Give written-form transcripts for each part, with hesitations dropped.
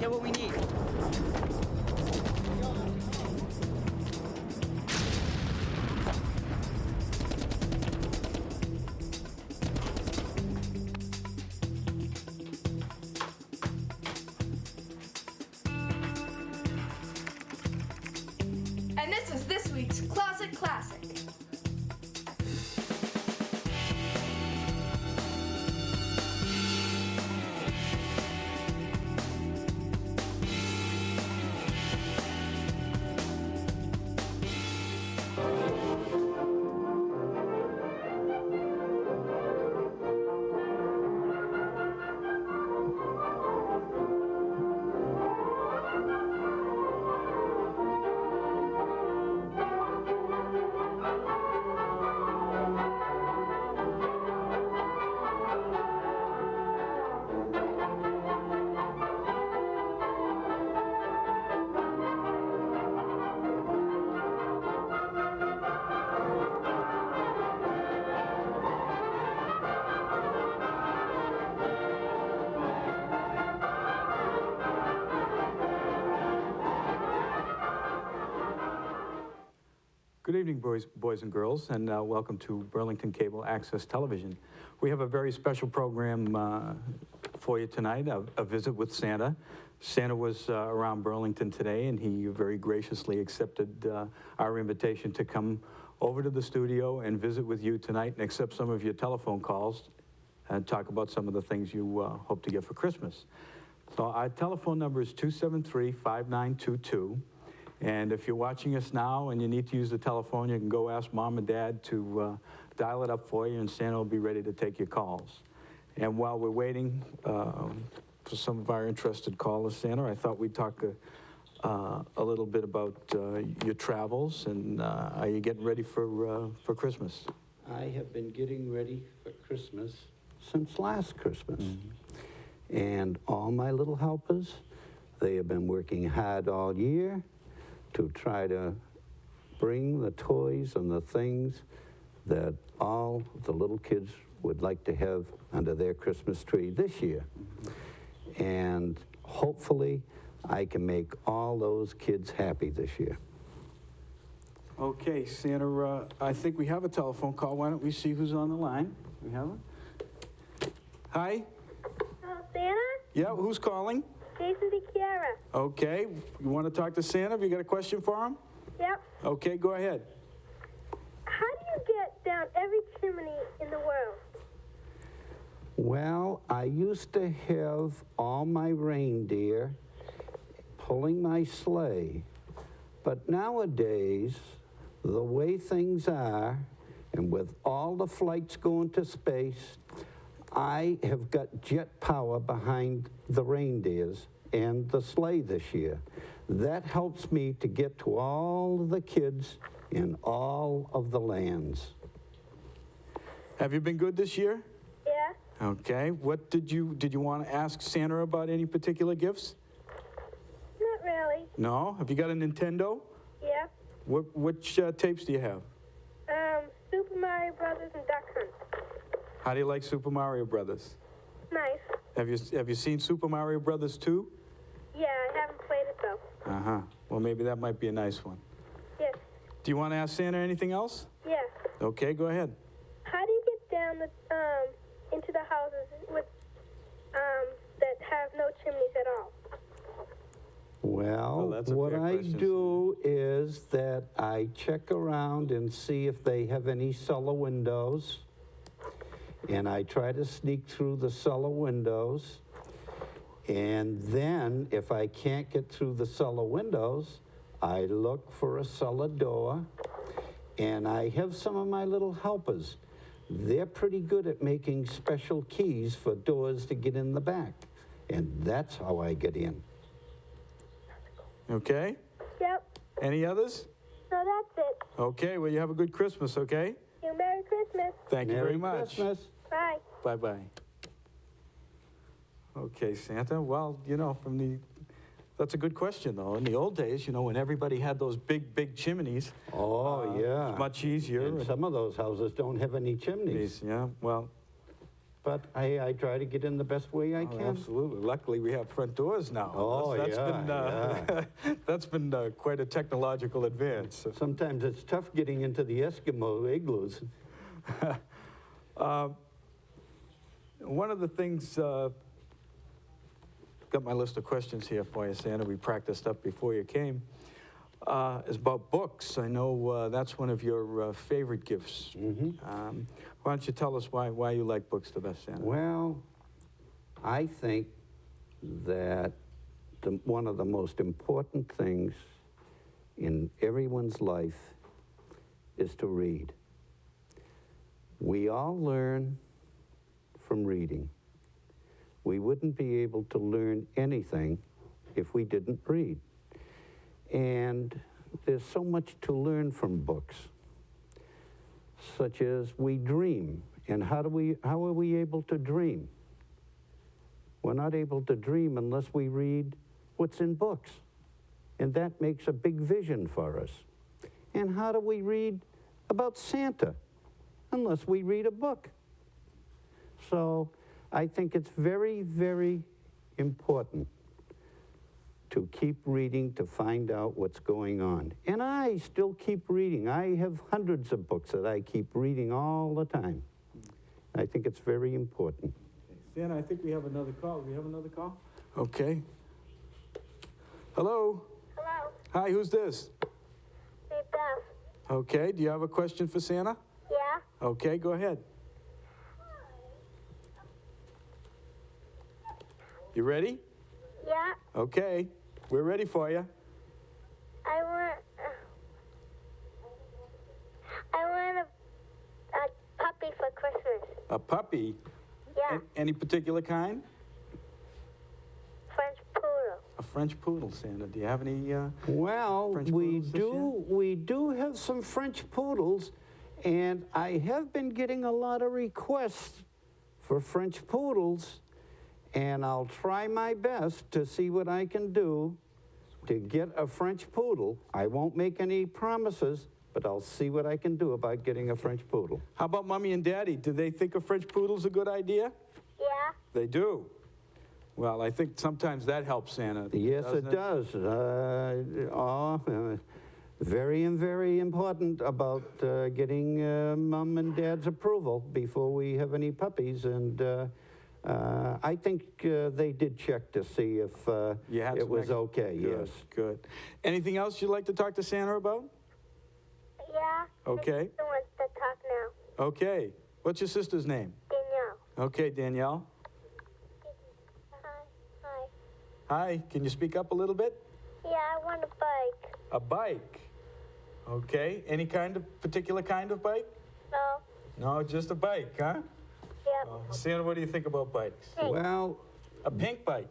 get what we need. And this is this week's Classic Classic. Good evening, boys and girls, and welcome to Burlington Cable Access Television. We have a very special program for you tonight, a visit with Santa. Santa was around Burlington today, and he very graciously accepted our invitation to come over to the studio and visit with you tonight and accept some of your telephone calls and talk about some of the things you hope to get for Christmas. So our telephone number is 273-5922. And if you're watching us now and you need to use the telephone, you can go ask Mom and Dad to dial it up for you, and Santa will be ready to take your calls. And while we're waiting for some of our interested callers, Santa, I thought we'd talk a little bit about your travels, and are you getting ready for Christmas? I have been getting ready for Christmas since last Christmas. Mm-hmm. And all my little helpers, they have been working hard all year to try to bring the toys and the things that all the little kids would like to have under their Christmas tree this year. Mm-hmm. And hopefully I can make all those kids happy this year. Okay, Santa, I think we have a telephone call. Why don't we see who's on the line? We have it? Hi? Santa? Yeah, who's calling? Jason DiChiara. Okay, you want to talk to Santa? Have you got a question for him? Yep. Okay, go ahead. How do you get down every chimney in the world? Well, I used to have all my reindeer pulling my sleigh, but nowadays, the way things are, and with all the flights going to space, I have got jet power behind the reindeers and the sleigh this year. That helps me to get to all the kids in all of the lands. Have you been good this year? Yeah. Okay, what did you want to ask Santa about any particular gifts? Not really. No? Have you got a Nintendo? Yeah. Which tapes do you have? Super Mario Brothers and Duck Hunt. How do you like Super Mario Brothers? Nice. Have you seen Super Mario Brothers 2? Yeah, I haven't played it though. Uh-huh. Well, maybe that might be a nice one. Yes. Do you want to ask Santa anything else? Yeah. Okay, go ahead. How do you get down into the houses with that have no chimneys at all? Well, that's a what fair I question. do is that I check around and see if they have any cellar windows. And I try to sneak through the cellar windows. And then, if I can't get through the cellar windows, I look for a cellar door. And I have some of my little helpers. They're pretty good at making special keys for doors to get in the back. And that's how I get in. Okay? Yep. Any others? No, that's it. Okay, well, you have a good Christmas, okay? You Merry Christmas. Thank you Merry very much. Christmas. Bye. Bye-bye. Okay, Santa, well, you know, that's a good question, though. In the old days, you know, when everybody had those big chimneys. Oh, yeah. It's much easier. And some of those houses don't have any chimneys. Yeah, well, but I try to get in the best way I Oh, can. absolutely. Luckily, we have front doors now. Oh, That's yeah, been, that's been quite a technological advance. Sometimes it's tough getting into the Eskimo igloos. One of the things, got my list of questions here for you, Santa. We practiced up before you came. Is about books. I know that's one of your favorite gifts. Why don't you tell us why you like books the best, Santa? Well, I think that one of the most important things in everyone's life is to read. We all learn from reading. We wouldn't be able to learn anything if we didn't read. And there's so much to learn from books, such as we dream. And how are we able to dream? We're not able to dream unless we read what's in books. And that makes a big vision for us. And how do we read about Santa unless we read a book? So I think it's very, very important to keep reading to find out what's going on. And I still keep reading. I have hundreds of books that I keep reading all the time. I think it's very important. Santa, I think we have another call. Do we have another call? Okay. Hello? Hello, Hi, who's this? me Beth. Okay, do you have a question for Santa? Yeah? Okay, go ahead. You ready? Yeah? Okay, we're ready for you. I want a puppy for Christmas. A puppy? Yeah, Any particular kind? French poodle. A French poodle, Santa. Do you have any? Well, French we poodles this year? we do have some French poodles, and I have been getting a lot of requests for French poodles, and I'll try my best to see what I can do to get a French poodle. I won't make any promises, but I'll see what I can do about getting a French poodle. How about Mommy and Daddy? Do they think a French poodle's a good idea? Yeah? They do. Well, I think sometimes that helps Santa. Yes, doesn't it does. Very and very important about getting Mom and Dad's approval before we have any puppies. And I think they did check to see if You had it some was extra- okay, Good, yes. Good. Anything else you'd like to talk to Santa about? Yeah? Okay. My sister wants to talk now. Okay. What's your sister's name? Danielle. Okay, Danielle. Hi. Hi, can you speak up a little bit? Yeah, I want a bike. A bike. Okay. Any particular kind of bike? No? No, just a bike, huh? Yep. Santa, what do you think about bikes? Pink. Well, A pink bike.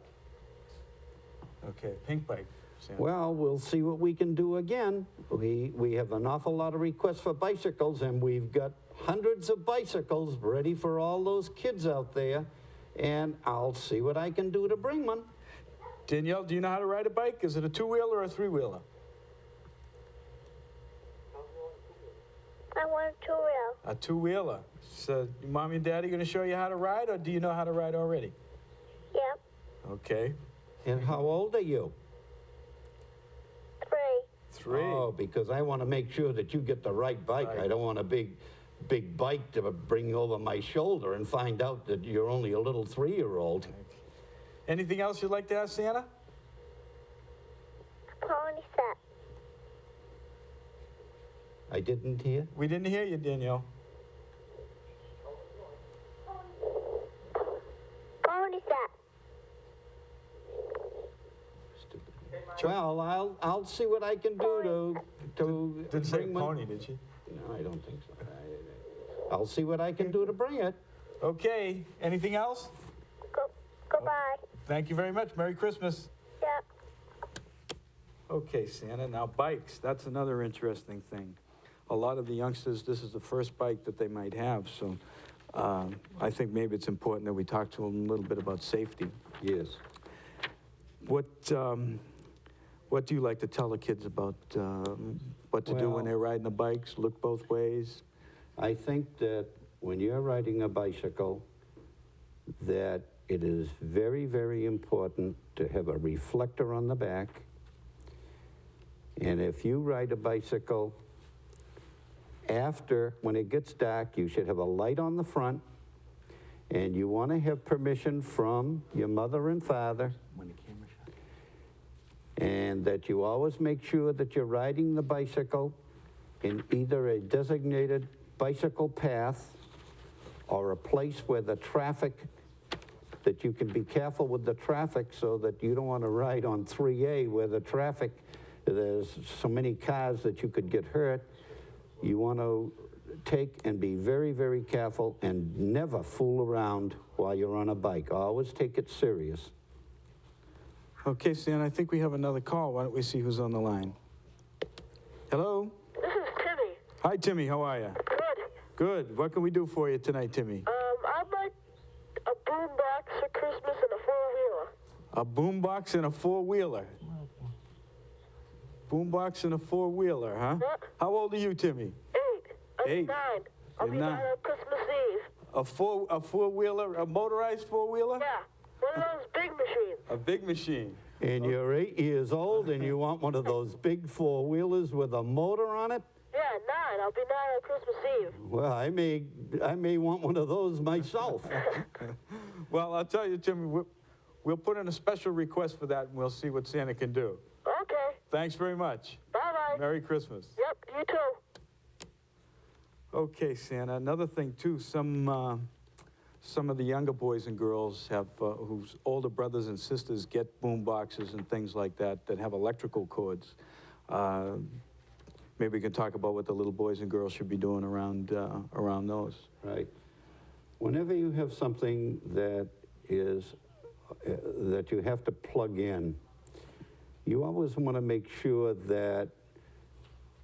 Okay, pink bike. Santa. well, we'll see what we can do again. We have an awful lot of requests for bicycles, and we've got hundreds of bicycles ready for all those kids out there, and I'll see what I can do to bring one. Danielle, do you know how to ride a bike? Is it a two-wheeler or a three-wheeler? I want a two-wheel. A two-wheeler. So, your mommy and daddy going to show you how to ride, or do you know how to ride already? Yep. Okay. And how old are you? 3. 3. Oh, because I want to make sure that you get the right bike. Right. I don't want a big bike to bring over my shoulder and find out that you're only a little 3-year-old. Anything else you'd like to ask Santa? Pony set. I didn't hear. We didn't hear you, Danielle. Pony set. Well, I'll see what I can do to Didn't say bring one. pony, did she? No, I don't think so. I'll see what I can do to bring it. Okay. Anything else? Goodbye. Thank you very much. Merry Christmas. Yep. Okay, Santa. Now, bikes. That's another interesting thing. A lot of the youngsters, this is the first bike that they might have. So I think maybe it's important that we talk to them a little bit about safety. Yes. What do you like to tell the kids about what to do when Well- they're riding the bikes? Look both ways. I think that when you're riding a bicycle, that it is very, very important to have a reflector on the back. And if you ride a bicycle, when it gets dark, you should have a light on the front, and you want to have permission from your mother and father, and that you always make sure that you're riding the bicycle in either a designated bicycle path or a place where the traffic, that you can be careful with the traffic so that you don't want to ride on 3A where the traffic, there's so many cars that you could get hurt. You want to take and be very, very careful and never fool around while you're on a bike. Always take it serious. Okay, Stan, I think we have another call. Why don't we see who's on the line? Hello? This is Timmy. Hi, Timmy. How are you? Good. Good. What can we do for you tonight, Timmy? I'd like a boombox for Christmas and a four-wheeler. A boombox and a four-wheeler. Boombox and a four-wheeler, huh? Yep. How old are you, Timmy? 8. I'm 8. 9. I'll You're be 9 9. on Christmas Eve. A four-wheeler, a motorized four-wheeler? Yeah. One of those big machines. A big machine. And you're 8 years old and you want one of those big four-wheelers with a motor on it? Yeah, 9. I'll be 9 on Christmas Eve. Well, I may want one of those myself. Well, I'll tell you, Timmy, we'll put in a special request for that, and we'll see what Santa can do. Okay. Thanks very much. Bye-bye. Merry Christmas. Yep, you too. Okay, Santa, another thing, too, some of the younger boys and girls have, whose older brothers and sisters get boom boxes and things like that have electrical cords. Maybe we can talk about what the little boys and girls should be doing around those. Right. Whenever you have something that is, that you have to plug in, you always want to make sure that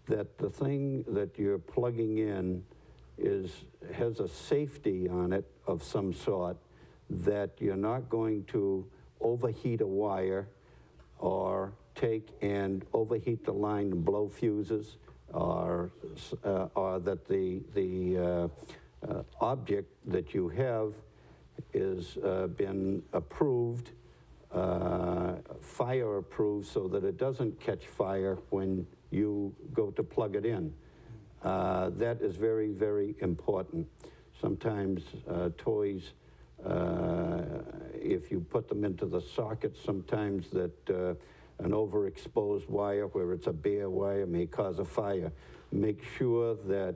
the thing that you're plugging in has a safety on it of some sort, that you're not going to overheat a wire or take and overheat the line and blow fuses, or that the object that you have is been approved, fire approved, so that it doesn't catch fire when you go to plug it in. That is very, very important. Sometimes toys, if you put them into the socket, sometimes that an overexposed wire, where it's a bare wire, may cause a fire. Make sure that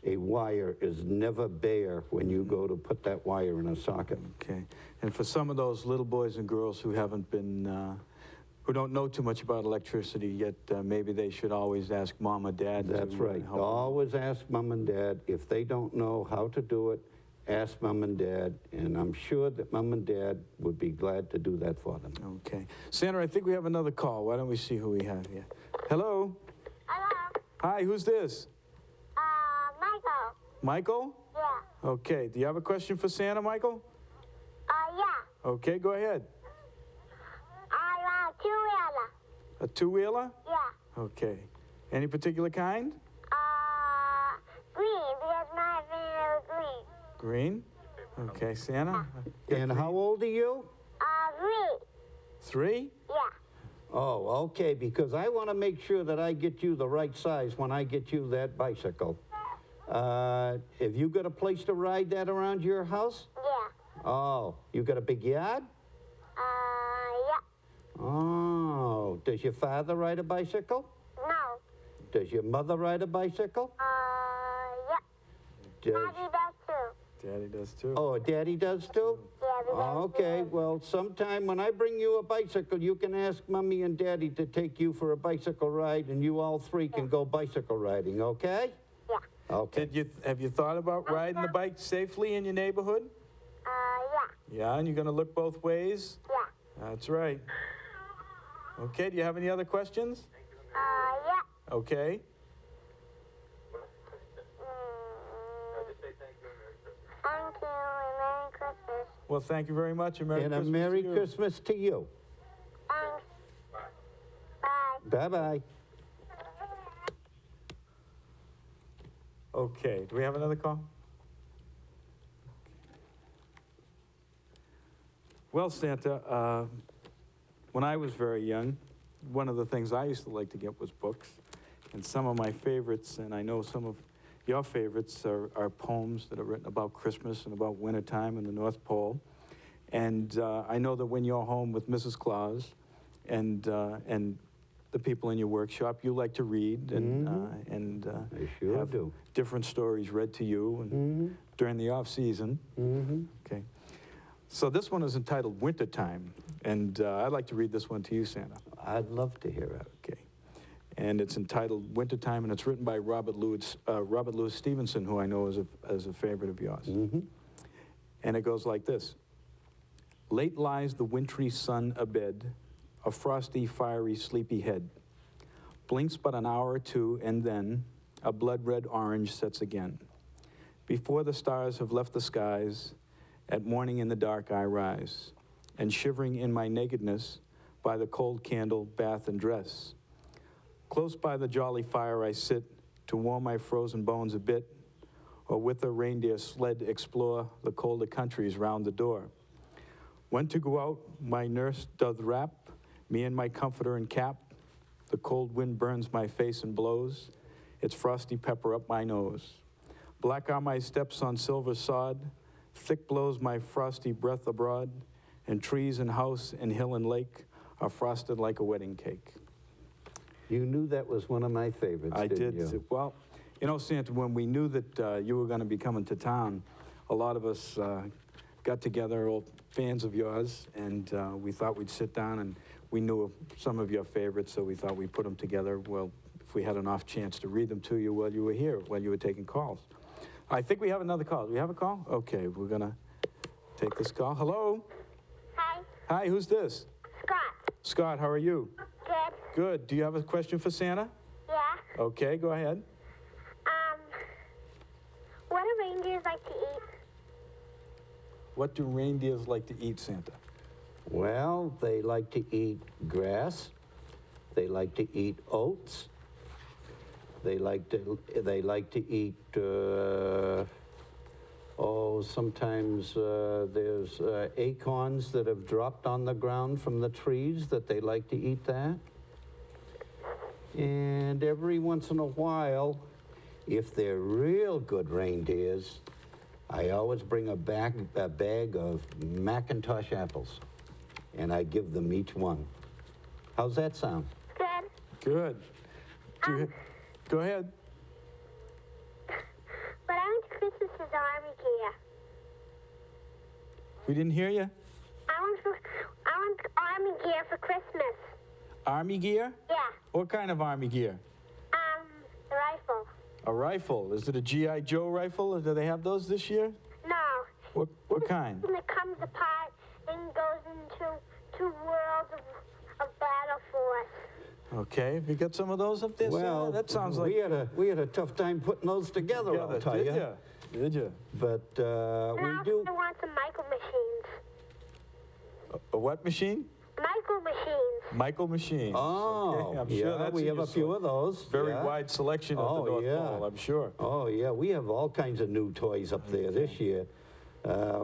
a wire is never bare when you go to put that wire in a socket. Okay. And for some of those little boys and girls who haven't been, who don't know too much about electricity yet, maybe they should always ask Mom or Dad. That's right. Help them. Always ask Mom and Dad. If they don't know how to do it, ask Mom and Dad, and I'm sure that Mom and Dad would be glad to do that for them. Okay. Sandra, I think we have another call. Why don't we see who we have here? Hello? Hello. Hi, who's this? Michael. Michael? Yeah. Okay. Do you have a question for Santa, Michael? Yeah. Okay, go ahead. I want a two-wheeler. A two-wheeler? Yeah. Okay. Any particular kind? Green, because my favorite is green. Green? Okay, Santa? And how old are you? 3. 3? Yeah. Oh, okay, because I want to make sure that I get you the right size when I get you that bicycle. Have you got a place to ride that around your house? Yeah. Oh, you got a big yard? Yeah. Oh, does your father ride a bicycle? No. Does your mother ride a bicycle? Yeah. Does, Daddy does too. Daddy does too. oh, Daddy does too? Yeah, we Oh, okay, well, sometime when I bring you a bicycle, you can ask Mommy and Daddy to take you for a bicycle ride, and you all 3 can go bicycle riding, okay? Yeah. Okay. Have you thought about riding the bike safely in your neighborhood? Yeah. Yeah, and you're going to look both ways? Yeah. That's right. Okay, do you have any other questions? Yeah. Okay. Thank you, and Merry Christmas. Well, thank you very much, and Merry And Christmas a Merry to you. Christmas to you. Thanks. Bye. Bye-bye. Okay, do we have another call? Well, Santa, when I was very young, one of the things I used to like to get was books. And some of my favorites, and I know some of your favorites, are poems that are written about Christmas and about wintertime and the North Pole. And I know that when you're home with Mrs. Claus and the people in your workshop, you like to read and I sure have do. different stories read to you and during the off season. Okay. So this one is entitled Wintertime, and I'd like to read this one to you, Santa. I'd love to hear it. Okay. And it's entitled Wintertime, and it's written by Robert Louis Stevenson, who I know is a favorite of yours. And it goes like this. Late lies the wintry sun abed, a frosty, fiery, sleepy head. Blinks but an hour or two, and then a blood-red orange sets again. Before the stars have left the skies, at morning in the dark I rise, and shivering in my nakedness, by the cold candle, bath and dress. Close by the jolly fire I sit, to warm my frozen bones a bit, or with a reindeer sled explore the colder countries round the door. When to go out, my nurse doth wrap me in my comforter and cap. The cold wind burns my face and blows its frosty pepper up my nose. Black are my steps on silver sod, thick blows my frosty breath abroad, and trees and house and hill and lake are frosted like a wedding cake. You knew that was one of my favorites, I didn't did. you? Well, you know, Santa, when we knew that you were going to be coming to town, a lot of us got together, old fans of yours, and we thought we'd sit down, and we knew of some of your favorites, so we thought we'd put them together. Well, if we had an off chance to read them to you while you were here, while you were taking calls. I think we have another call. Do we have a call? Okay, we're going to take this call. Hello? Hi, Hi, who's this? Scott. Scott, how are you? Good. Good. Do you have a question for Santa? Yeah. Okay, go ahead. What do reindeers like to eat? What do reindeers like to eat, Santa? Well, they like to eat grass. They like to eat oats. They like to eat. Sometimes there's acorns that have dropped on the ground from the trees that they like to eat that. And every once in a while, if they're real good reindeers, I always bring a bag of Macintosh apples, and I give them each one. How's that sound? Good. Good. Go ahead. But I want Christmas's army gear. We didn't hear you. I want army gear for Christmas. Army gear? Yeah. What kind of army gear? The rifle. A rifle. Is it a G.I. Joe rifle? Do they have those this year? No. What kind? And it comes apart and goes into two worlds of battle for us. Okay, have you got some of those up there? Well, Santa? That sounds like... we had a tough time putting those together, I'll tell did you. ya? Did you? But And we do. I want some Michael machines. A what machine? Michael machines. Michael machines. Oh, okay, I'm yeah, sure that's we in have your a few store. of those. Very yeah. wide selection at Oh, the North yeah. Pole, I'm sure. Oh, yeah, we have all kinds of new toys up there this year.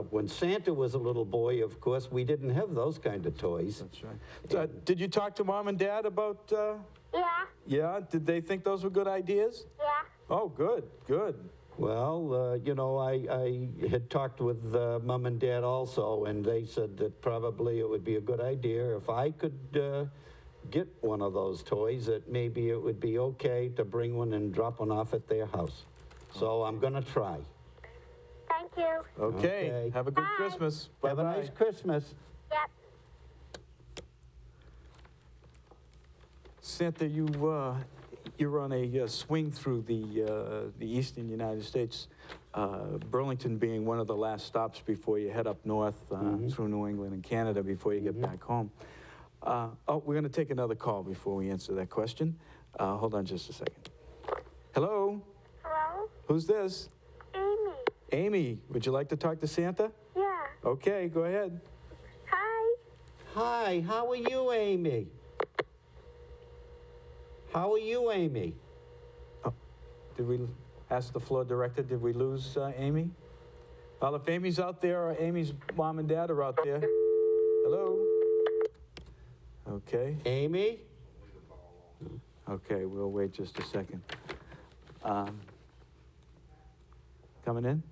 When Santa was a little boy, of course, we didn't have those kind of toys. That's right. So, did you talk to Mom and Dad about... Yeah. Yeah? Did they think those were good ideas? Yeah. Oh, good, good. Well, you know, I had talked with Mom and Dad also, and they said that probably it would be a good idea if I could get one of those toys, that maybe it would be okay to bring one and drop one off at their house. So I'm going to try. Thank you. Okay. Have a good Bye. Christmas. Have a Bye-bye. nice Christmas. Yep. Santa, you're on a swing through the eastern United States, Burlington being one of the last stops before you head up north through New England and Canada before you get back home. We're going to take another call before we answer that question. Hold on just a second. Hello? Hello? Who's this? Amy. Amy, would you like to talk to Santa? Yeah. Okay, go ahead. Hi. Hi, how are you, Amy? How are you, Amy? Did we ask the floor director, did we lose Amy? Well, if Amy's out there or Amy's mom and dad are out there. Hello? Okay, Amy? okay, we'll wait just a second. Coming in?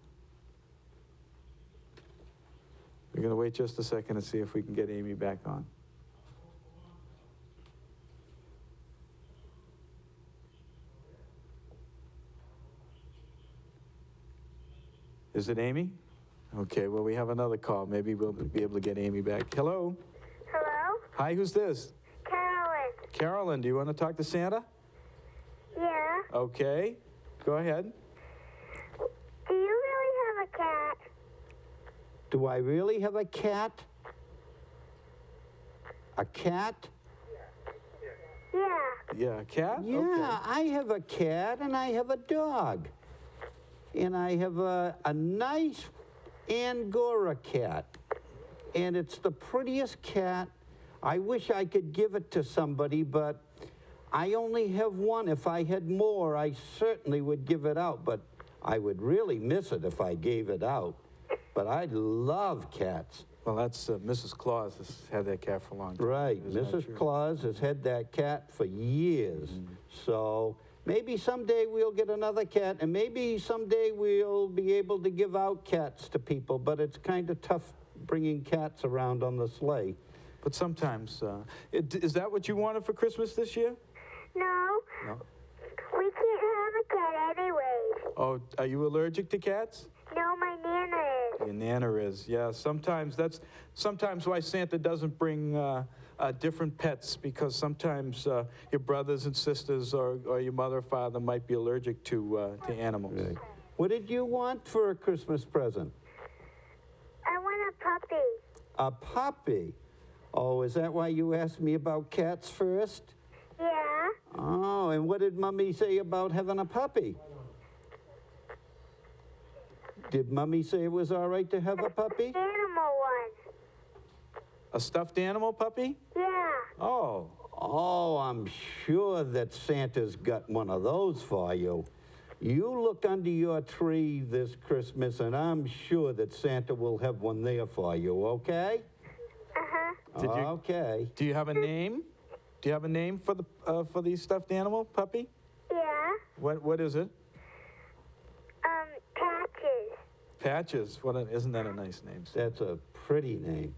We're going to wait just a second and see if we can get Amy back on. Is it Amy? Okay, well, we have another call. Maybe we'll be able to get Amy back. Hello? Hello? Hi, who's this? Carolyn. Carolyn, do you want to talk to Santa? Yeah? Okay, go ahead. Do you really have a cat? Do I really have a cat? A cat? Yeah. Yeah, a cat? Yeah, Okay. I have a cat and I have a dog. And I have a nice Angora cat. And it's the prettiest cat. I wish I could give it to somebody, but I only have one. If I had more, I certainly would give it out, but I would really miss it if I gave it out. But I love cats. Well, that's Mrs. Claus has had that cat for a long time. Right. Isn't that Mrs. true? Claus has had that cat for years. So maybe someday we'll get another cat, and maybe someday we'll be able to give out cats to people, but it's kind of tough bringing cats around on the sleigh. But sometimes, is that what you wanted for Christmas this year? No. No. We can't have a cat anyways. Oh, are you allergic to cats? No, my Nana is. Your Nana is, yeah. Sometimes why Santa doesn't bring different pets, because sometimes your brothers and sisters or your mother or father might be allergic to animals. Right. What did you want for a Christmas present? I want a puppy. A puppy. Oh, is that why you asked me about cats first? Yeah. Oh, and what did Mummy say about having a puppy? Did Mummy say it was all right to have a puppy? Animal one. A stuffed animal puppy? Yeah. Oh, Oh, I'm sure that Santa's got one of those for you. You look under your tree this Christmas, and I'm sure that Santa will have one there for you, okay? Uh-huh. Did you- Okay. do you have a name? Do you have a name for the stuffed animal puppy? Yeah. What is it? Patches. Patches. Isn't that a nice name? That's a pretty name.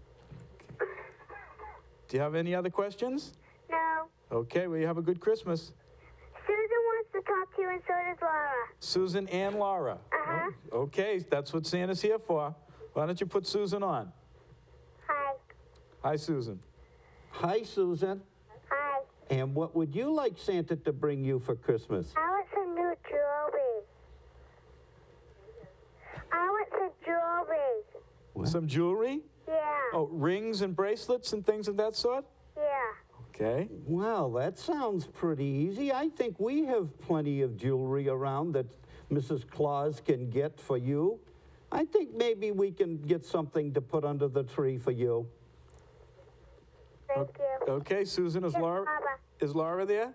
Do you have any other questions? No. Okay, well, you have a good Christmas. Susan wants to talk to you, and so does Laura. Susan and Laura. Uh-huh. Okay, that's what Santa's here for. Why don't you put Susan on? Hi. Hi, Susan. Hi, Susan. Hi. And what would you like Santa to bring you for Christmas? I want some new jewelry. I want some jewelry. What? Some jewelry? Yeah. Oh, rings and bracelets and things of that sort? Yeah. Okay. Well, that sounds pretty easy. I think we have plenty of jewelry around that Mrs. Claus can get for you. I think maybe we can get something to put under the tree for you. Thank you. Okay, Susan, is Yes, Laura there?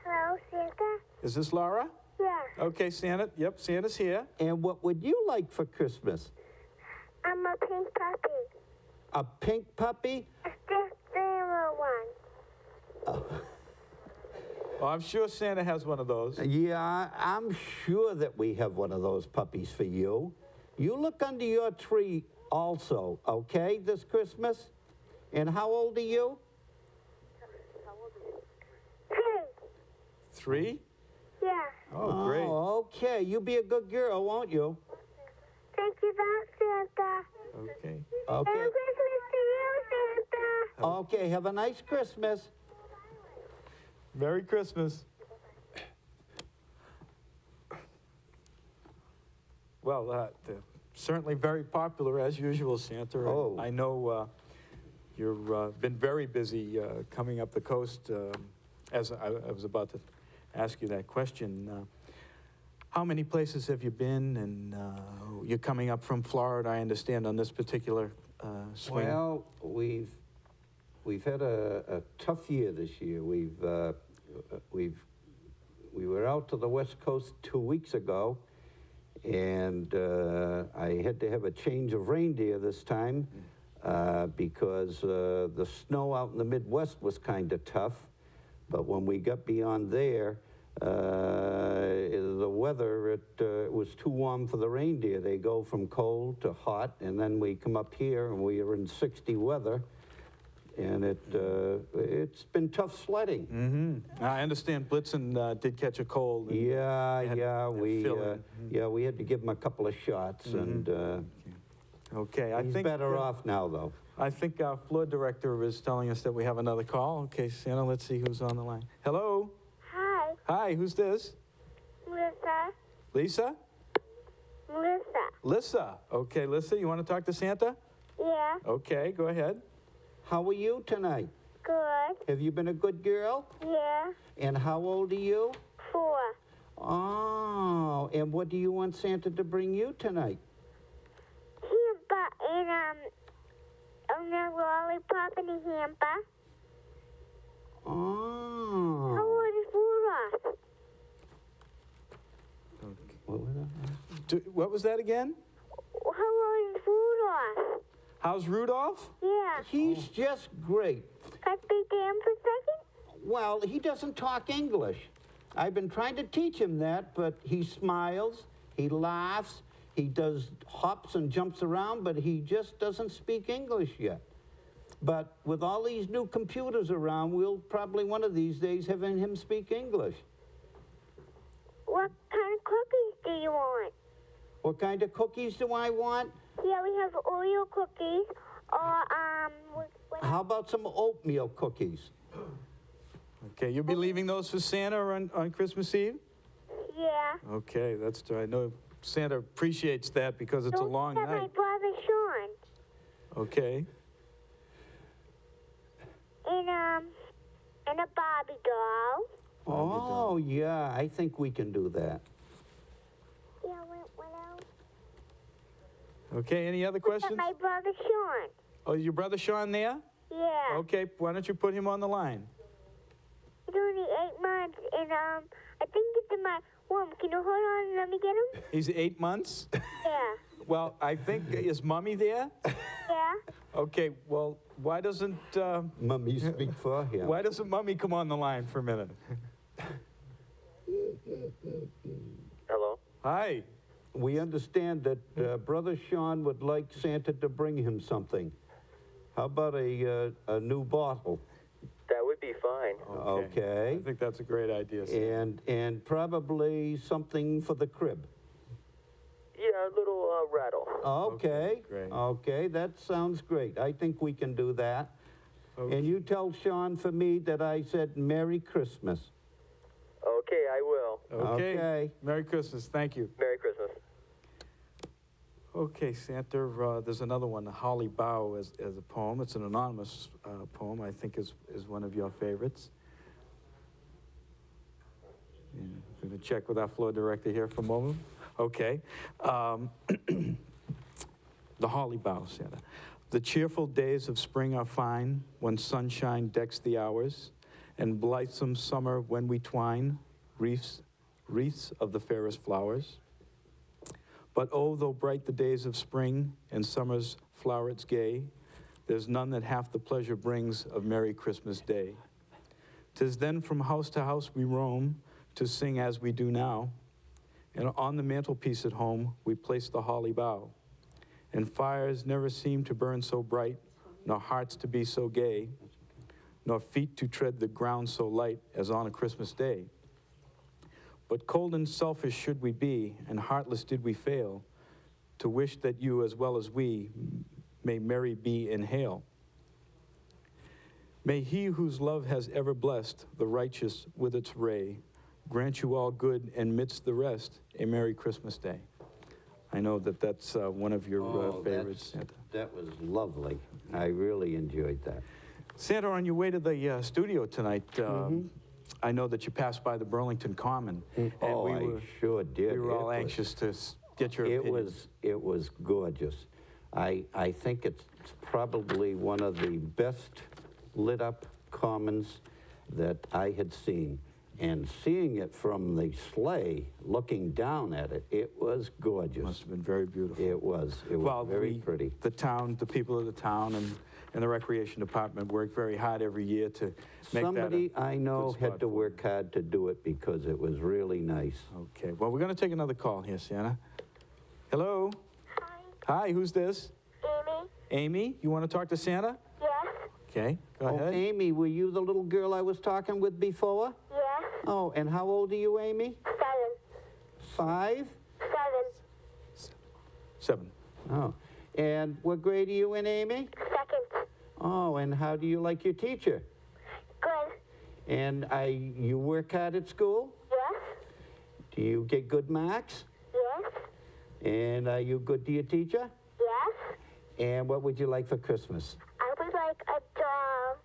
Hello, Santa? Is this Laura? Yeah. Okay, Santa. Yep, Santa's here. And what would you like for Christmas? I'm a pink puppy. A pink puppy? A stuffed animal one. Well, I'm sure Santa has one of those. Yeah, I'm sure that we have one of those puppies for you. You look under your tree also, okay, this Christmas? And how old are you? 3? Yeah. Oh, great. Oh, okay. You be a good girl, won't you? Thank you, Santa. Okay. Okay. Merry Christmas to you, Santa. Okay, have a nice Christmas. Merry Christmas. Well, they're certainly very popular as usual, Santa. And Oh. I know you've been very busy coming up the coast. As I was about to ask you that question, how many places have you been? And you're coming up from Florida, I understand, on this particular swing. Well, we've had a tough year this year. We were out to the West Coast 2 weeks ago, and I had to have a change of reindeer this time. because the snow out in the Midwest was kind of tough. But when we got beyond there, the weather, it was too warm for the reindeer. They go from cold to hot, and then we come up here and we are in 60 weather, and it's been tough sledding. Mm-hmm. I understand Blitzen did catch a cold. And We had to give him a couple of shots, and Okay, I he's think better off now, though. I think our floor director is telling us that we have another call. Okay, Santa, let's see who's on the line. Hello? Hi, Hi, who's this? Melissa. Lisa? Melissa. Lissa. Okay, Lissa, you want to talk to Santa? Yeah, Okay, go ahead. How are you tonight? good. Have you been a good girl? Yeah, And how old are you? 4. Oh, and what do you want Santa to bring you tonight? Hamper and a lollipop and a hamper. How Oh. old is Rudolph? What was that? What was that again? How old is Rudolph? How's Rudolph? Yeah. He's just great. Can I speak to him for a second? Well, he doesn't talk English. I've been trying to teach him that, but he smiles, he laughs, he does hops and jumps around, but he just doesn't speak English yet. But with all these new computers around, we'll probably one of these days have him speak English. What kind of cookies do you want? What kind of cookies do I want? Yeah, we have Oreo cookies or How about some oatmeal cookies? Okay, you'll be leaving those for Santa on Christmas Eve? yeah. Okay, that's true. I know Santa appreciates that because it's a Those long are my night. brother Sean. Okay. And a Barbie doll. Oh, yeah, I think we can do that. Yeah, what else? Okay, any other Is questions? my brother Sean. Oh, is your brother Sean there? Yeah. Okay, why don't you put him on the line? He's only 8 months, and I think it's in my room. Can you hold on and let me get him? He's 8 months? Yeah. Well, I think, is Mommy there? Yeah. Okay, well, why doesn't Mummy, speak for him. Mommy come on the line for a minute? Hello? Hi. We understand that Brother Sean would like Santa to bring him something. How about a new bottle? That would be fine. Okay. I think that's a great idea, Santa. And probably something for the crib. Yeah, a little rattle. Okay. great. Okay, that sounds great. I think we can do that. Okay. And you tell Sean for me that I said Merry Christmas. Okay, I will. Okay. Merry Christmas. Thank you. Merry Christmas. Okay, Santa, there's another one, Holly Bow as a poem. It's an anonymous poem, I think is one of your favorites. Yeah, I'm going to check with our floor director here for a moment. Okay. The Holly Bow, Santa. The cheerful days of spring are fine, when sunshine decks the hours, and blithesome summer when we twine wreaths of the fairest flowers. But oh, though bright the days of spring and summer's flowerets gay, there's none that half the pleasure brings of Merry Christmas Day. 'Tis then from house to house we roam to sing as we do now, and on the mantelpiece at home we place the holly bough. And fires never seem to burn so bright, nor hearts to be so gay, nor feet to tread the ground so light as on a Christmas Day. But cold and selfish should we be, and heartless did we fail, to wish that you as well as we may merry be and hail. May he whose love has ever blessed the righteous with its ray grant you all good and midst the rest a Merry Christmas Day. I know that that's one of your favorites, Santa. That was lovely. I really enjoyed that. Santa, on your way to the studio tonight, I know that you passed by the Burlington Common, and I sure did. we were all anxious to get your opinion. It was gorgeous. I think it's probably one of the best lit up commons that I had seen. And seeing it from the sleigh, looking down at it, it was gorgeous. Must have been very beautiful. It was Well, very pretty. The town, the people of the town and the recreation department work very hard every year to make Somebody that I know good had spot to for work hard to do it because it was really nice. Okay, well, we're going to take another call here, Santa. Hello? Hi, Hi, who's this? Amy. Amy, you want to talk to Santa? Yes. Okay, go Oh, ahead. Amy, were you the little girl I was talking with before? Yes. Oh, and how old are you, Amy? 7. 5? 7. 7. Oh, and what grade are you in, Amy? 2nd. Oh, and how do you like your teacher? Good. And you work hard at school? Yes. Do you get good marks? Yes. And are you good to your teacher? Yes. And what would you like for Christmas? I would like a doll.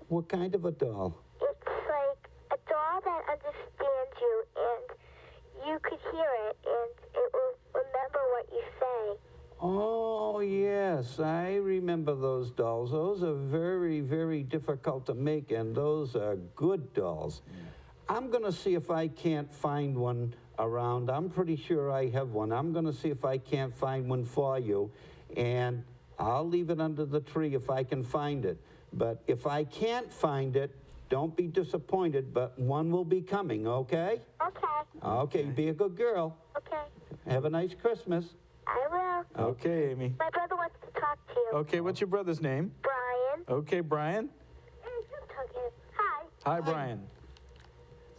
What kind of a doll? It's like a doll that understands you, and you could hear it, and it will remember what you say. Oh, yes, I remember those dolls. Those are very, very difficult to make, and those are good dolls. I'm going to see if I can't find one around. I'm pretty sure I have one. I'm going to see if I can't find one for you, and I'll leave it under the tree if I can find it. But if I can't find it, don't be disappointed, but one will be coming, okay? Okay. Okay, be a good girl. Okay. Have a nice Christmas. I will. Okay, Amy. My brother wants to talk to you. Okay, what's your brother's name? Brian. Okay, Brian. Talk to him. Hi. Hi, Brian.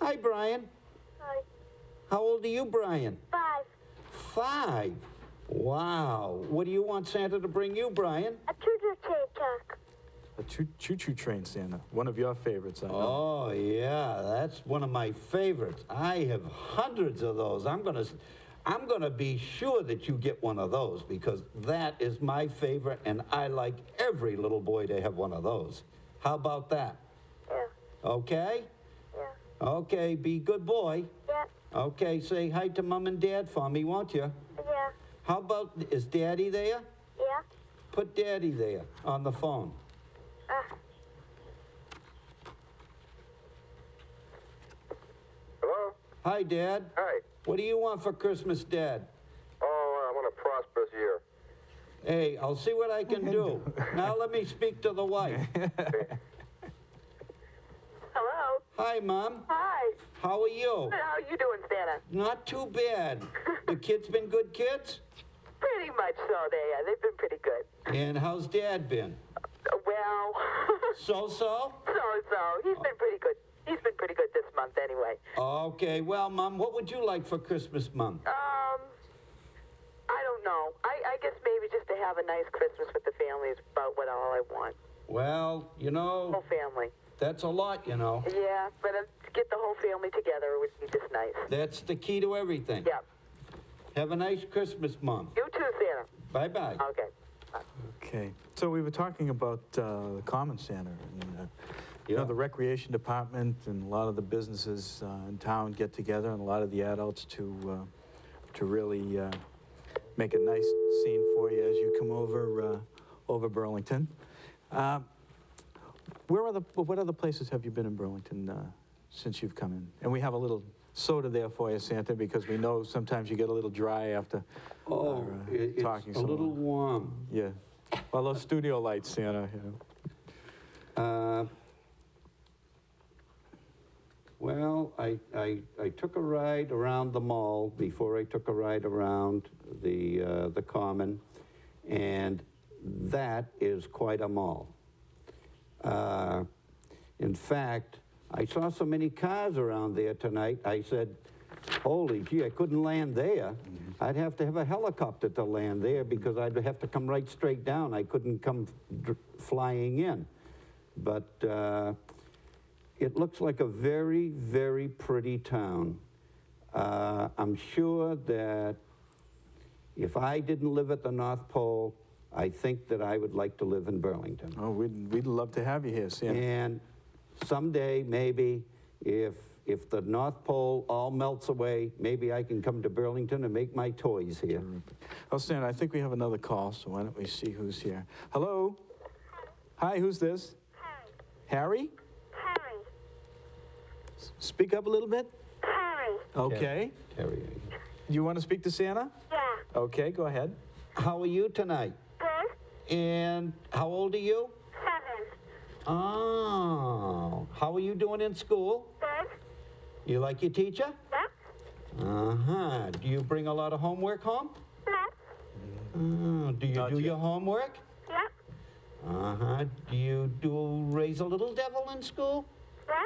Hi, Brian. Hi. How old are you, Brian? 5. 5. Wow. What do you want Santa to bring you, Brian? A choo-choo train truck. A choo-choo train, Santa. One of your favorites, I know. Oh, yeah, that's one of my favorites. I have hundreds of those. I'm gonna be sure that you get one of those because that is my favorite, and I like every little boy to have one of those. How about that? Yeah. Okay? Yeah. Okay, be good boy. Yeah. Okay, say hi to Mom and Dad for me, won't you? Yeah. How about, is Daddy there? Yeah. Put Daddy there on the phone. Hello? Hi, Dad. Hi. What do you want for Christmas, Dad? Oh, I want a prosperous year. Hey, I'll see what I can do. Now let me speak to the wife. Hello. Hi, Mom. Hi. How are you? How you doing, Santa? Not too bad. The kids been good kids? Pretty much so. They've been pretty good. And how's Dad been? Well, So-so? so. He's been pretty good. He's been pretty good this month anyway. Okay, well, Mom, what would you like for Christmas, Mom? I don't know. I guess maybe just to have a nice Christmas with the family is about what all I want. Well, you know, Whole family. that's a lot, you know. Yeah, but to get the whole family together would be just nice. That's the key to everything. Yeah. Have a nice Christmas, Mom. You too, Santa. Bye-bye. Okay. Bye. Okay, so we were talking about the Common Center. And, you know, Yeah. the recreation department and a lot of the businesses in town get together, and a lot of the adults to really make a nice scene for you as you come over Burlington. What other places have you been in Burlington since you've come in? And we have a little soda there for you, Santa, because we know sometimes you get a little dry after Oh, it's talking a so little long. warm. Yeah. Well, those studio lights, Santa. You know. Well, I took a ride around the mall before I took a ride around the Common, and that is quite a mall. In fact, I saw so many cars around there tonight, I said, holy gee, I couldn't land there. I'd have to have a helicopter to land there because I'd have to come right straight down. I couldn't come flying in. But it looks like a very, very pretty town. I'm sure that if I didn't live at the North Pole, I think that I would like to live in Burlington. Oh, we'd love to have you here, Santa. And someday, maybe, if the North Pole all melts away, maybe I can come to Burlington and make my toys here. Oh, Santa, I think we have another call, so why don't we see who's here? Hello? Hi, who's this? Hi. Harry? Harry. Speak up a little bit. Carrie. Okay. Terry. You want to speak to Santa? Yeah. Okay, go ahead. How are you tonight? Good. And how old are you? 7. Oh, how are you doing in school? Good. You like your teacher? Yep. Uh-huh. Do you bring a lot of homework home? Yep. Do you Not do yet. your homework? Yep. Uh-huh. Do you raise a little devil in school? Yep.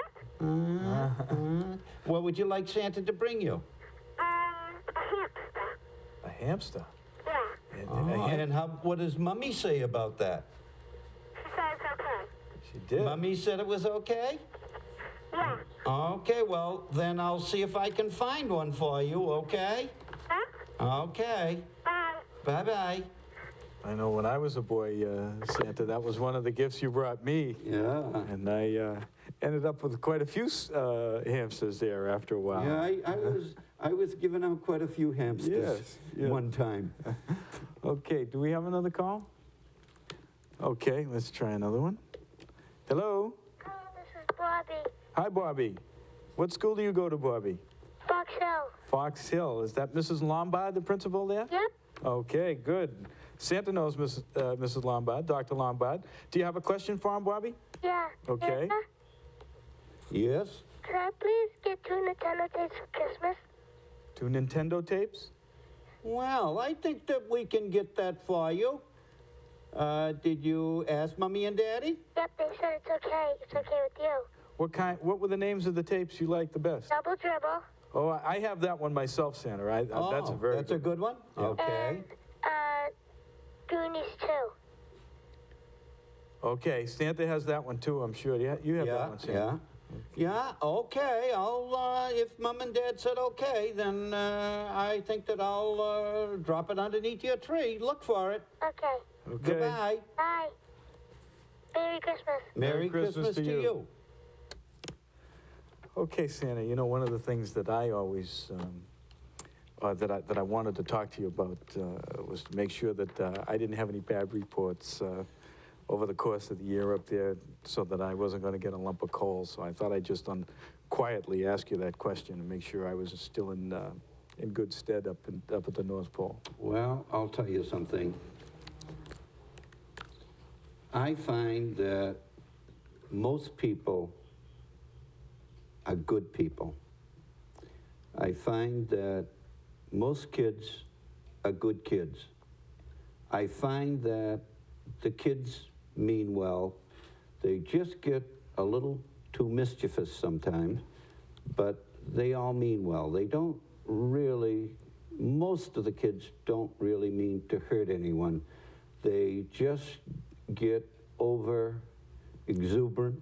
What would you like Santa to bring you? A hamster. A hamster. Yeah. And what does Mummy say about that? She says okay. She did. Mummy said it was okay? Yeah. Okay, well, then I'll see if I can find one for you, okay? Yep. Okay. Bye. Bye-bye. I know when I was a boy, Santa, that was one of the gifts you brought me. Yeah. And I ended up with quite a few hamsters there after a while. Yeah, I was giving out quite a few hamsters Yes, yeah. one time. Okay, do we have another call? Okay, let's try another one. Hello? Hello, this is Bobby. Hi, Bobby. What school do you go to, Bobby? Fox Hill. Fox Hill. Is that Mrs. Lombard, the principal there? Yep. Okay, good. Santa knows Mrs. Lombard, Dr. Lombard. Do you have a question for him, Bobby? Yeah. Okay. Santa, Yes? could I please get 2 Nintendo tapes for Christmas? 2 Nintendo tapes? Well, I think that we can get that for you. Did you ask Mommy and Daddy? Yep, they said it's okay. It's okay with you. What were the names of the tapes you liked the best? Double Dribble. Oh, I have that one myself, Santa. That's a very That's a good one? Yeah. Okay. And, Goonies 2. Okay, Santa has that one too, I'm sure. You have that Yeah, one, Santa. yeah. Yeah, okay. I'll, if Mom and Dad said okay, then I think that I'll drop it underneath your tree. Look for it. Okay. Okay. Goodbye. Bye. Merry Christmas. Merry Christmas to you. Okay, Santa, you know, one of the things that I always, that I wanted to talk to you about was to make sure that I didn't have any bad reports over the course of the year up there so that I wasn't going to get a lump of coal. So I thought I'd just quietly ask you that question and make sure I was still in good stead up at the North Pole. Well, I'll tell you something. I find that most people are good people. I find that most kids are good kids. I find that the kids mean well. They just get a little too mischievous sometimes, but they all mean well. They don't really, most of the kids don't really mean to hurt anyone. They just get over exuberant,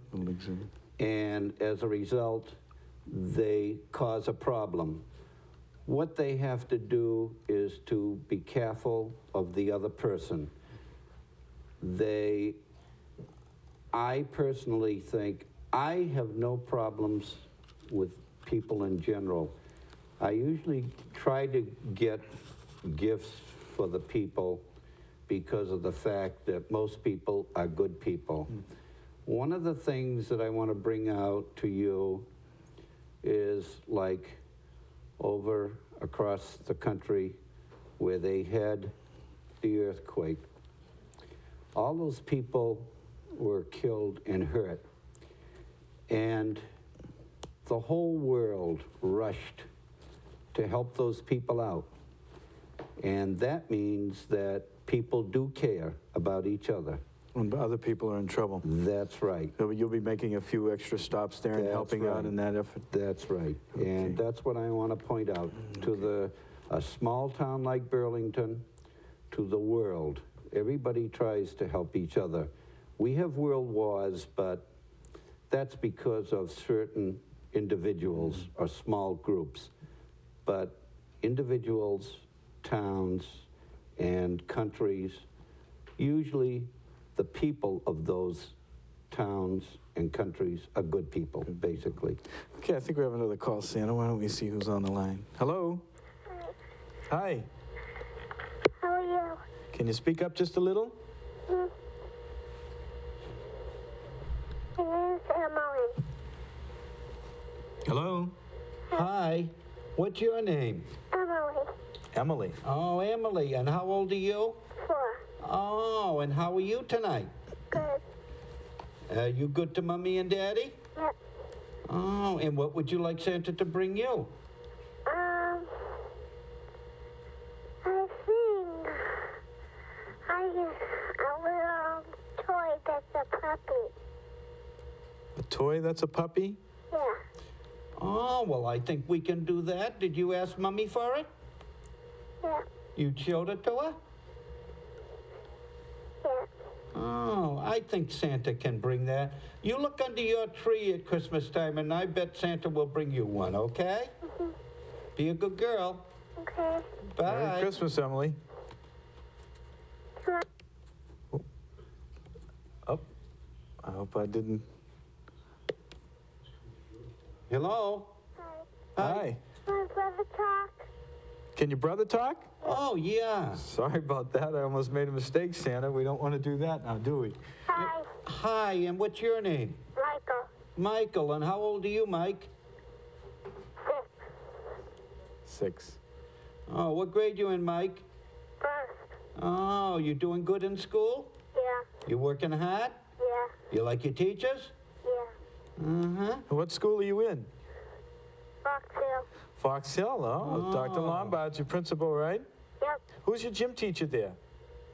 and as a result, they cause a problem. What they have to do is to be careful of the other person. I personally think, I have no problems with people in general. I usually try to get gifts for the people because of the fact that most people are good people. One of the things that I want to bring out to you is like over across the country where they had the earthquake. All those people were killed and hurt. And the whole world rushed to help those people out. And that means that people do care about each other. When other people are in trouble. That's right. So you'll be making a few extra stops there and That's helping out right. in that effort. That's right. Okay. And that's what I want to point out to a small town like Burlington, to the world. Everybody tries to help each other. We have world wars, but that's because of certain individuals or small groups. But individuals, towns, and countries, usually the people of those towns and countries are good people, basically. Okay, I think we have another call, Santa. Why don't we see who's on the line? Hello? Hi. How are you? Can you speak up just a little? My name is Emily. Hello? Hi. What's your name? Emily. Emily. Oh, Emily. And how old are you? 4. Oh, and how are you tonight? Good. You good to Mommy and Daddy? Yep. Oh, and what would you like Santa to bring you? I think a little toy that's a puppy. A toy that's a puppy? Yeah. Oh, well, I think we can do that. Did you ask Mommy for it? Yeah. You showed it to her? Yeah. Oh, I think Santa can bring that. You look under your tree at Christmas time, and I bet Santa will bring you one, okay? Be a good girl. Okay. Bye. Merry Christmas, Emily. Oh, I hope I didn't. Hello? Hi. My brother talk. Can your brother talk? Oh, yeah. Sorry about that. I almost made a mistake, Santa. We don't want to do that now, do we? Hi. Hi, and what's your name? Michael. Michael, and how old are you, Mike? 6. Oh, what grade you in, Mike? 1st. Oh, you doing good in school? Yeah. You working hard? Yeah. You like your teachers? Yeah. Uh-huh. What school are you in? Fox Hill. Fox Hill. Oh, Dr. Lombard's your principal, right? Yep. Who's your gym teacher there?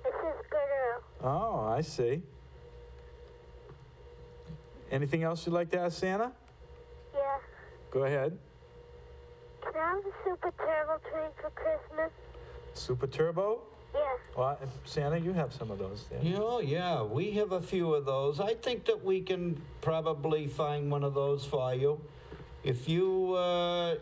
This is Goodell. Oh, I see. Anything else you'd like to ask Santa? Yeah. Go ahead. Can I have a Super Turbo train for Christmas? Super Turbo? Yeah. Well, Santa, you have some of those there. Oh, yeah, we have a few of those. I think that we can probably find one of those for you. If you're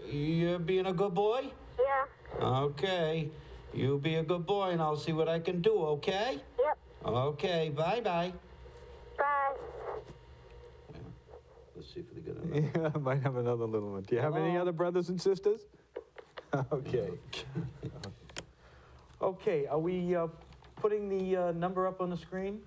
being a good boy? Yeah. Okay. You be a good boy, and I'll see what I can do, okay? Yep. Okay, bye-bye. Bye. Let's see if they got another. Yeah, I might have another little one. Do you have any Hello? other brothers and sisters? Okay. Okay, are we putting the number up on the screen?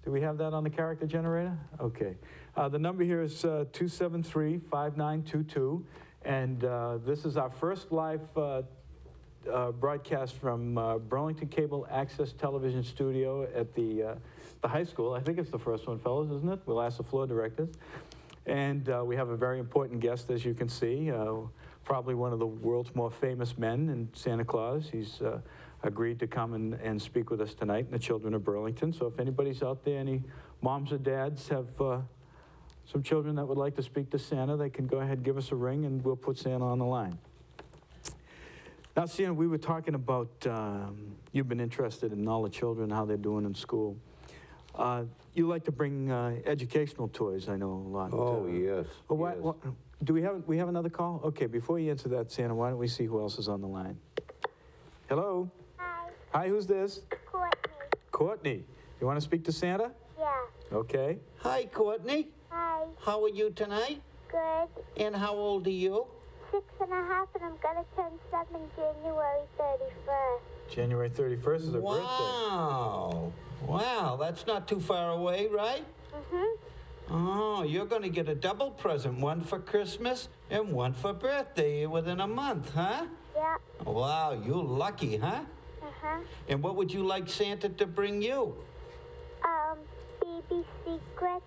Do we have that on the character generator? Okay. The number here is 273-5922, and this is our first live broadcast from Burlington Cable Access Television Studio at the high school. I think it's the first one, fellas, isn't it? We'll ask the floor directors. And we have a very important guest, as you can see, probably one of the world's more famous men in Santa Claus. He's agreed to come and speak with us tonight, and the children of Burlington. So if anybody's out there, any moms or dads have some children that would like to speak to Santa, they can go ahead and give us a ring, and we'll put Santa on the line. Now, Santa, we were talking about, you've been interested in all the children, how they're doing in school. You like to bring educational toys, I know a lot. Oh, yes. Well, yes. do we have another call? Okay, before you answer that, Santa, why don't we see who else is on the line? Hello? Hi. Hi, who's this? Courtney. Courtney. You want to speak to Santa? Yeah. Okay. Hi, Courtney. Hi. How are you tonight? Good. And how old are you? 6 and a half, and I'm gonna turn 7 January 31st. January 31st is her birthday. Wow. Wow, that's not too far away, right? Mm-hmm. Oh, you're going to get a double present, one for Christmas and one for birthday within a month, huh? Yeah. Wow, you're lucky, huh? Uh-huh. And what would you like Santa to bring you? Baby secret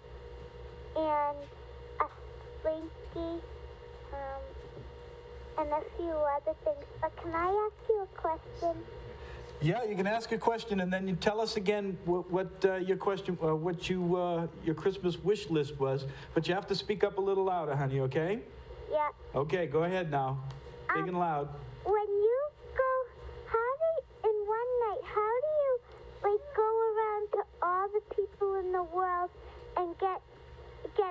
and a slinky, and a few other things. But can I ask you a question? Yeah, you can ask a question, and then you tell us again what your question, what your Christmas wish list was. But you have to speak up a little louder, honey. Okay? Yeah. Okay, go ahead now, big and loud. When you go, in one night, how do you, go around to all the people in the world and get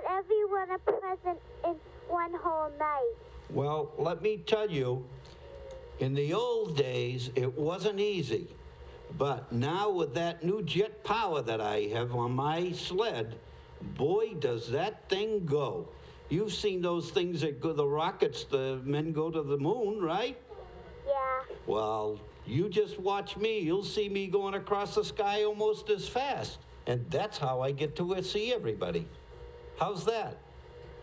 everyone a present in one whole night? Well, let me tell you, in the old days, it wasn't easy. But now with that new jet power that I have on my sled, boy, does that thing go. You've seen those things that go, the rockets, the men go to the moon, right? Yeah. Well, you just watch me. You'll see me going across the sky almost as fast. And that's how I get to see everybody. How's that?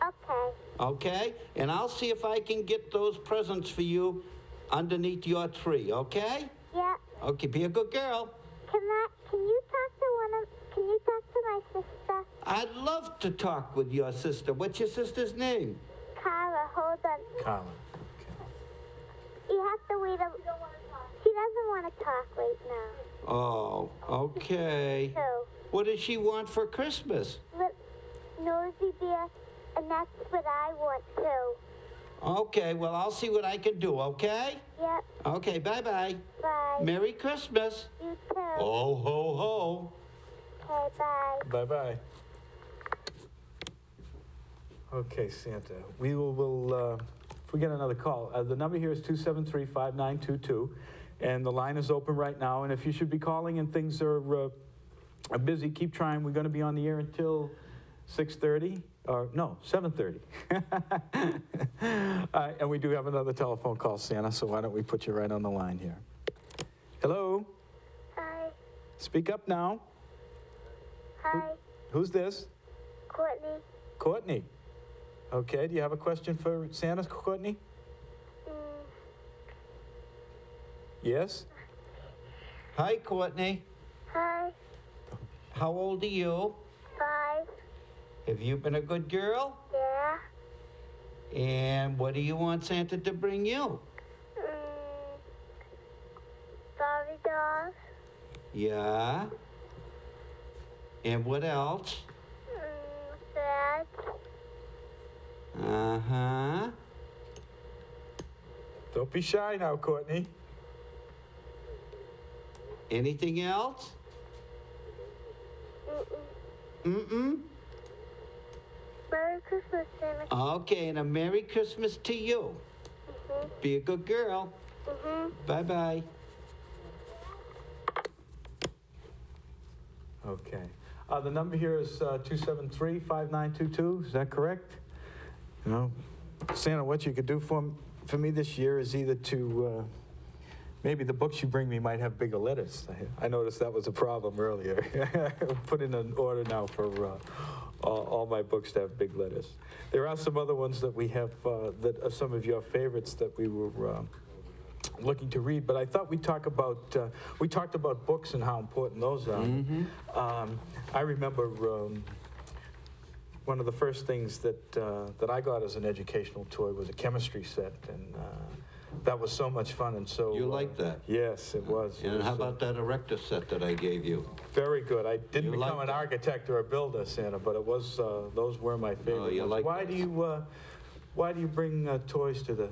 Okay. okay? And I'll see if I can get those presents for you underneath your tree, okay? Yeah. Okay, be a good girl. Can you talk to my sister? I'd love to talk with your sister. What's your sister's name? Kara, hold on. Colin. You have to wait a... She doesn't want to talk right now. Oh, okay. So, What does she want for Christmas? nosy bear, and that's what I want too. Okay, well, I'll see what I can do, okay? Yep. Okay, bye-bye. Bye. Merry Christmas. You too. Ho, ho, ho. Okay, bye. Bye-bye. Okay, Santa, we will if we get another call, the number here is 273-5922, and the line is open right now, and if you should be calling and things are busy, keep trying. We're going to be on the air until 6:30, or no, 7:30. And we do have another telephone call, Santa, so why don't we put you right on the line here. Hello? Hi. Speak up now. Hi. Who's this? Courtney. Courtney. Okay, do you have a question for Santa, Courtney? Yes? Hi, Courtney. Hi. How old are you? 5. Have you been a good girl? Yeah. And what do you want Santa to bring you? Barbie dolls. Yeah. And what else? That. Uh-huh. Don't be shy now, Courtney. Anything else? Mm-mm. Merry Christmas, Santa. Okay, and a Merry Christmas to you. Be a good girl. Bye-bye. Okay. The number here is 273-5922. Is that correct? You know, Santa, what you could do for me this year is either to maybe the books you bring me might have bigger letters. I noticed that was a problem earlier. Put in an order now for all my books to have big letters. There are some other ones that we have that are some of your favorites that we were looking to read, but I thought we talked about books and how important those are. I remember one of the first things that I got as an educational toy was a chemistry set, and that was so much fun. And so You liked that? Yes, it was. And how about that erector set that I gave you? Very good. I didn't You become liked an it? architect or a builder, Santa, but it was those were my favorite you ones. liked Why those. why do you bring toys to the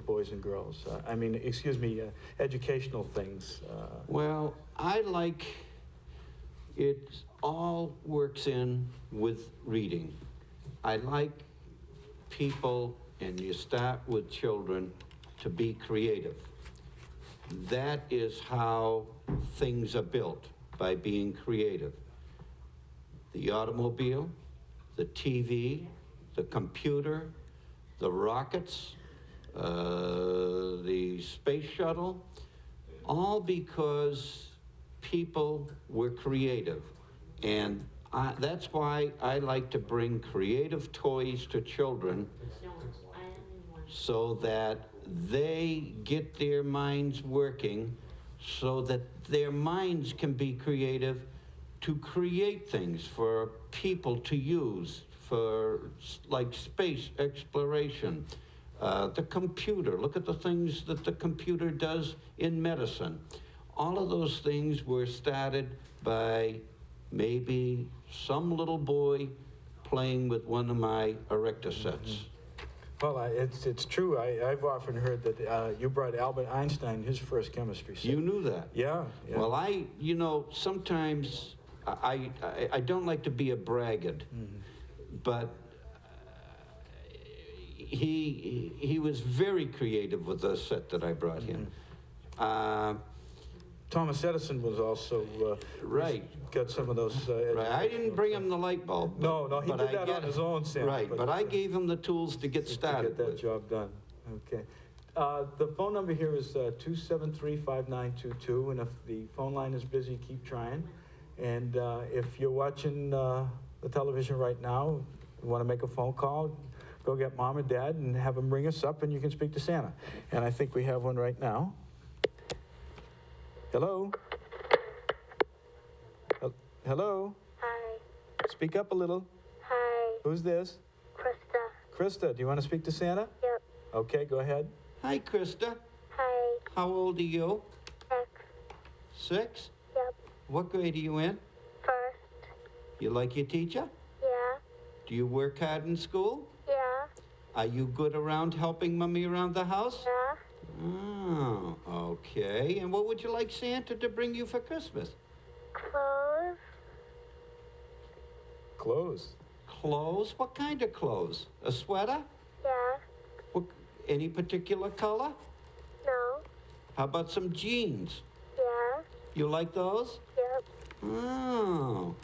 boys and girls? I mean, excuse me, educational things. Well, I like it all works in with reading. I like people, and you start with children, to be creative. That is how things are built, by being creative. The automobile, the TV, the computer, the rockets, the space shuttle, all because people were creative. And that's why I like to bring creative toys to children, so that they get their minds working, so that their minds can be creative to create things for people to use, for like space exploration. The computer, look at the things that the computer does in medicine. All of those things were started by maybe some little boy playing with one of my erector sets. Well, it's true. I've often heard that you brought Albert Einstein his first chemistry set. You knew that? Yeah. Well, sometimes I don't like to be a braggart, but he was very creative with the set that I brought him. Thomas Edison was also Right. got some of those. Right. I didn't bring him the light bulb. No, he but did I that on his own, Sam. Right, but I gave him the tools to get to started get that with. job done. Okay. The phone number here is 273-5922, and if the phone line is busy, keep trying. And if you're watching the television right now, You want to make a phone call, go get Mom or Dad and have them ring us up and you can speak to Santa. And I think we have one right now. Hello? Hello? Hi. Speak up a little. Hi. Who's this? Krista. Krista, do you want to speak to Santa? Yep. Okay, go ahead. Hi, Krista. Hi. How old are you? 6. 6? Yep. What grade are you in? First. You like your teacher? Yeah. Do you work hard in school? Yeah. Are you good around helping Mommy around the house? Yeah. Oh, okay. And what would you like Santa to bring you for Christmas? Clothes. Clothes. Clothes? What kind of clothes? A sweater? Yeah. What, any particular color? No. How about some jeans? Yeah. You like those? Yep. Oh,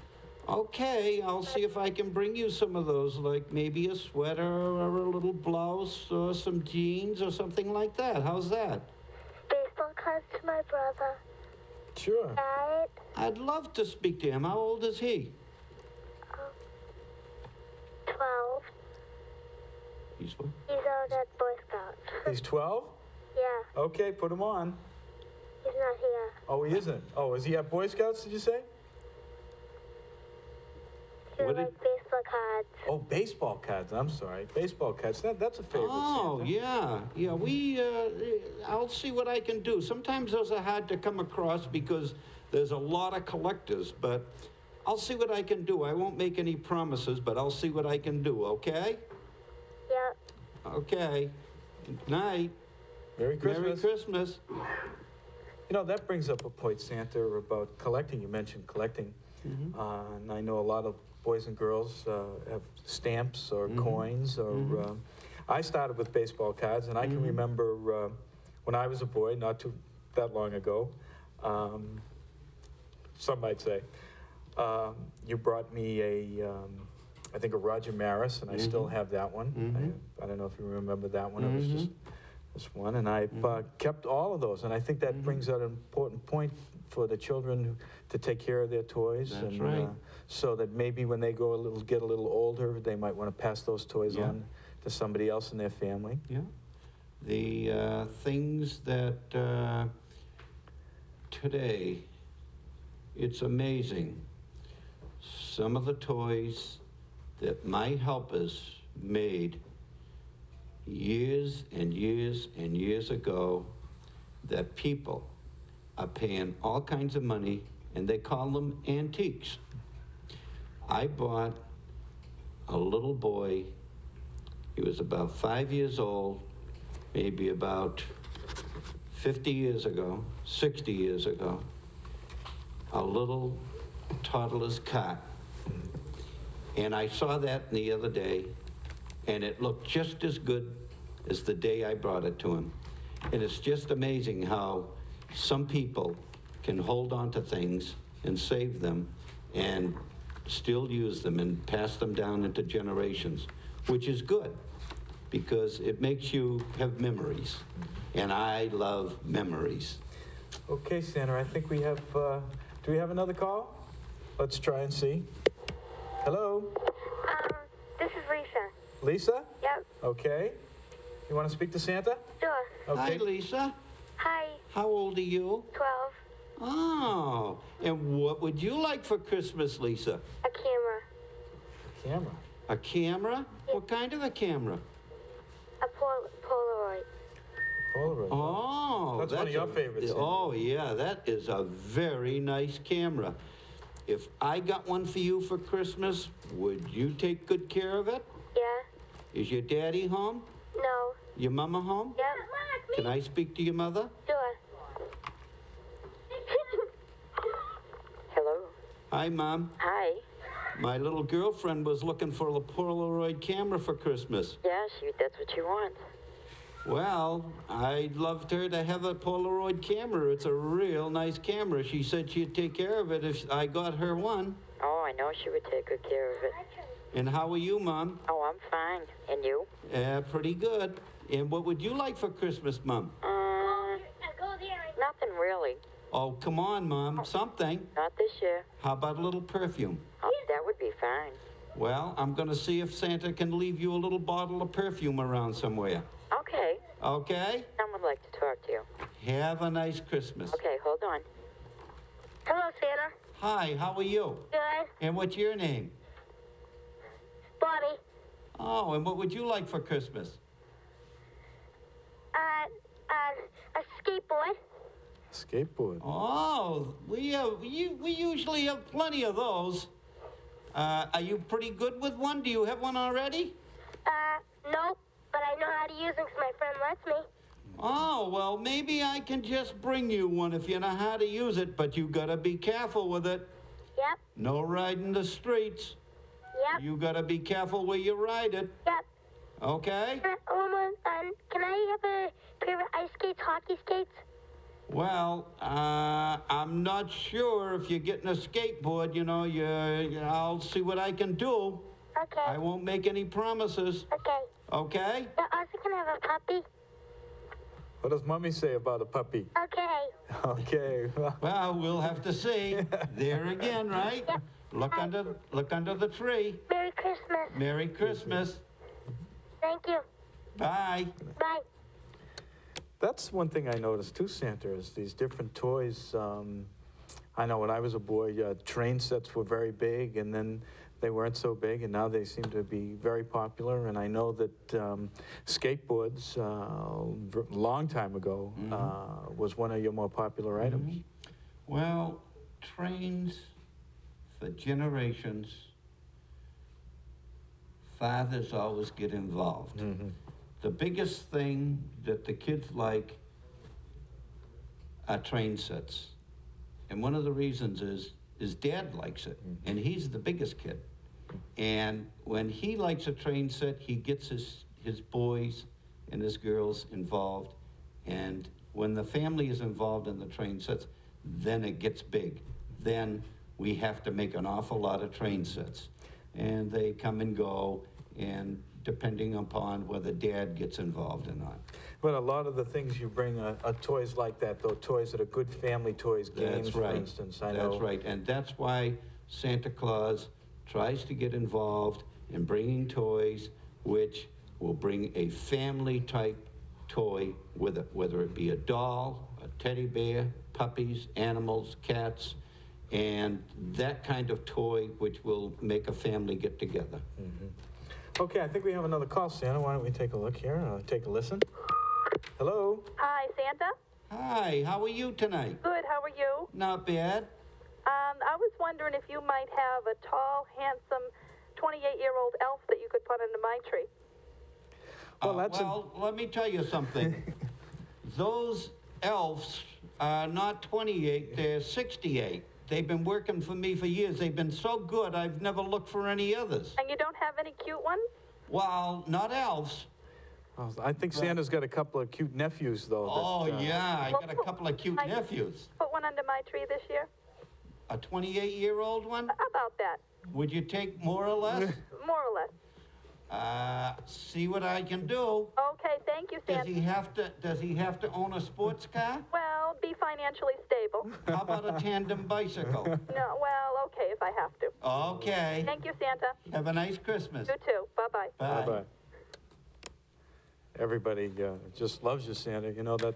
okay. I'll see if I can bring you some of those, like maybe a sweater or a little blouse or some jeans or something like that. How's that? Baseball cards to my brother. Sure. Dad. I'd love to speak to him. How old is he? 12. He's what? He's out at Boy Scouts. He's 12? Yeah. Okay, put him on. He's not here. Oh, he isn't. Oh, is he at Boy Scouts, did you say? He What would did- like baseball cards. Oh, baseball cards. I'm sorry. Baseball cards. That's a favorite. Oh, Santa. yeah. Yeah, I'll see what I can do. Sometimes those are hard to come across because there's a lot of collectors, but I'll see what I can do. I won't make any promises, but I'll see what I can do, okay? Yep. Okay. Good night. Merry Christmas. Merry Christmas. You know, that brings up a point, Santa, about collecting. You mentioned collecting. And I know a lot of boys and girls have stamps or coins. Or I started with baseball cards, and I can remember when I was a boy, not too that long ago, some might say, you brought me I think a Roger Maris, and I still have that one. I don't know if you remember that one. It was just this one, and I've kept all of those, and I think that brings out an important point for the children to take care of their toys. That's and, right. So that maybe when they get a little older, they might want to pass those toys Yeah. on to somebody else in their family. Yeah. The things that today, it's amazing. Some of the toys that my helpers made years and years and years ago that people are paying all kinds of money, and they call them antiques. I bought a little boy, he was about 5 years old, maybe about 50 years ago, 60 years ago, a little toddler's cot. And I saw that the other day, and it looked just as good as the day I brought it to him. And it's just amazing how some people can hold on to things and save them and still use them and pass them down into generations, which is good because it makes you have memories. And I love memories. Okay, Santa, I think we have, do we have another call? Let's try and see. Hello? This is Lisa. Lisa? Yep. Okay. You want to speak to Santa? Sure. Hi, Lisa. Hi. How old are you? 12. Oh, and what would you like for Christmas, Lisa? A camera. Camera. A camera? What kind of a camera? A Polaroid. Polaroid. Oh, That's one of your favorites, Santa. Oh, yeah, that is a very nice camera. If I got one for you for Christmas, would you take good care of it? Yeah. Is your daddy home? No. Your mama home? Yep. Can I speak to your mother? Sure. Hello. Hi, Mom. Hi. My little girlfriend was looking for a Polaroid camera for Christmas. Yeah, that's what she wants. Well, I'd love her to have a Polaroid camera. It's a real nice camera. She said she'd take care of it if I got her one. Oh, I know she would take good care of it. And how are you, Mom? Oh, I'm fine. And you? Pretty good. And what would you like for Christmas, Mom? Nothing really. Oh, come on, Mom. Something. Not this year. How about a little perfume? Oh, that would be fine. Well, I'm going to see if Santa can leave you a little bottle of perfume around somewhere. Okay. Okay? Someone would like to talk to you. Have a nice Christmas. Okay, hold on. Hello, Santa. Hi, how are you? Good. And what's your name? Bobby. Oh, and what would you like for Christmas? A skateboard. Skateboard. Oh, we usually have plenty of those. Are you pretty good with one? Do you have one already? Nope, but I know how to use them because my friend lets me. Oh, well, maybe I can just bring you one if you know how to use it, but you gotta be careful with it. Yep, No riding the streets. yep, You gotta be careful where you ride it, yep. okay? Can I have a pair of ice skates, hockey skates? Well, I'm not sure if you're getting a skateboard, I'll see what I can do. Okay, I won't make any promises, okay. okay? Also, can I have a puppy? What does Mommy say about a puppy? Okay. Okay. Well, we'll have to see. There again, right? Yep. Look under the tree. Merry Christmas. Merry Christmas. Thank you. Bye. Bye. That's one thing I noticed too, Santa, is these different toys. I know when I was a boy, train sets were very big, and then they weren't so big, and now they seem to be very popular. And I know that skateboards, a long time ago, was one of your more popular items. Well, trains for generations, fathers always get involved. The biggest thing that the kids like are train sets. And one of the reasons is Dad likes it, and he's the biggest kid. And when he likes a train set, he gets his boys and his girls involved. And when the family is involved in the train sets, then it gets big. Then we have to make an awful lot of train sets. And they come and go, and depending upon whether Dad gets involved or not. But a lot of the things you bring are toys like that, though, toys that are good family toys, games, That's right. for instance. I know. That's right, and that's why Santa Claus tries to get involved in bringing toys which will bring a family-type toy with it, whether it be a doll, a teddy bear, puppies, animals, cats, and that kind of toy which will make a family get together. Okay, I think we have another call, Santa. Why don't we take a look here? Take a listen. Hello? Hi, Santa. Hi, how are you tonight? Good, how are you? Not bad. I was wondering if you might have a tall, handsome 28-year-old elf that you could put under my tree. Well, Let me tell you something. Those elves are not 28, they're 68. They've been working for me for years. They've been so good, I've never looked for any others. And you don't have any cute ones? Well, not elves. Oh, I think Santa's got a couple of cute nephews, though. Oh, that, yeah, I Well, got a couple of cute I- nephews. Put one under my tree this year? A 28-year-old one? How about that? Would you take more or less? More or less. See what I can do. Okay, thank you, Does Santa. he have to own a sports car? Well, be financially stable. How about a tandem bicycle? No, well, okay, if I have to. Okay. Thank you, Santa. Have a nice Christmas. You too. Bye-bye. Bye. Bye-bye. Everybody just loves you, Santa. You know that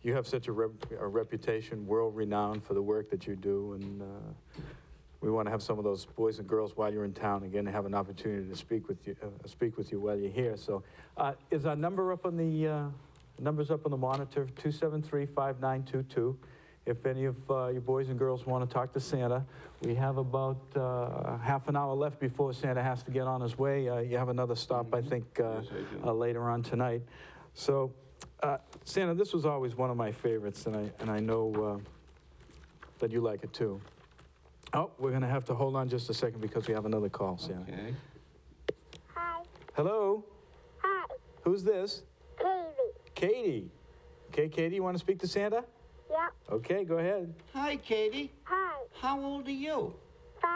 you have such a reputation, world-renowned for the work that you do, and we want to have some of those boys and girls while you're in town again have an opportunity to speak with you while you're here. So, is our number up on the numbers up on the monitor? 273-5922. If any of your boys and girls want to talk to Santa, we have about half an hour left before Santa has to get on his way. You have another stop, I think, Yes, I do. later on tonight. So, Santa, this was always one of my favorites, and I know that you like it too. Oh, we're going to have to hold on just a second because we have another call, Santa. Okay. Hi. Hello? Hi. Who's this? Katie. Katie. Okay, Katie, you want to speak to Santa? Yep. Okay, go ahead. Hi, Katie. Hi. How old are you? 5.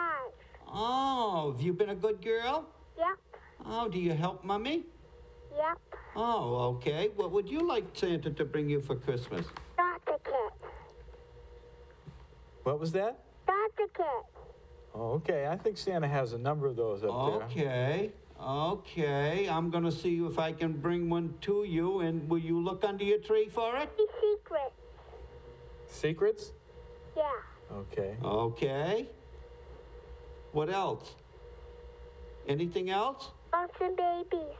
Oh, have you been a good girl? Yep. Oh, do you help Mommy? Yep. Oh, okay. What would you like Santa to bring you for Christmas? Dr. Kit. What was that? Dr. Kit. Oh, okay, I think Santa has a number of those up there. Okay. I'm gonna see if I can bring one to you, and will you look under your tree for it? The secret. Secrets? Yeah. Okay. Okay. What else? Anything else? Bunch of babies.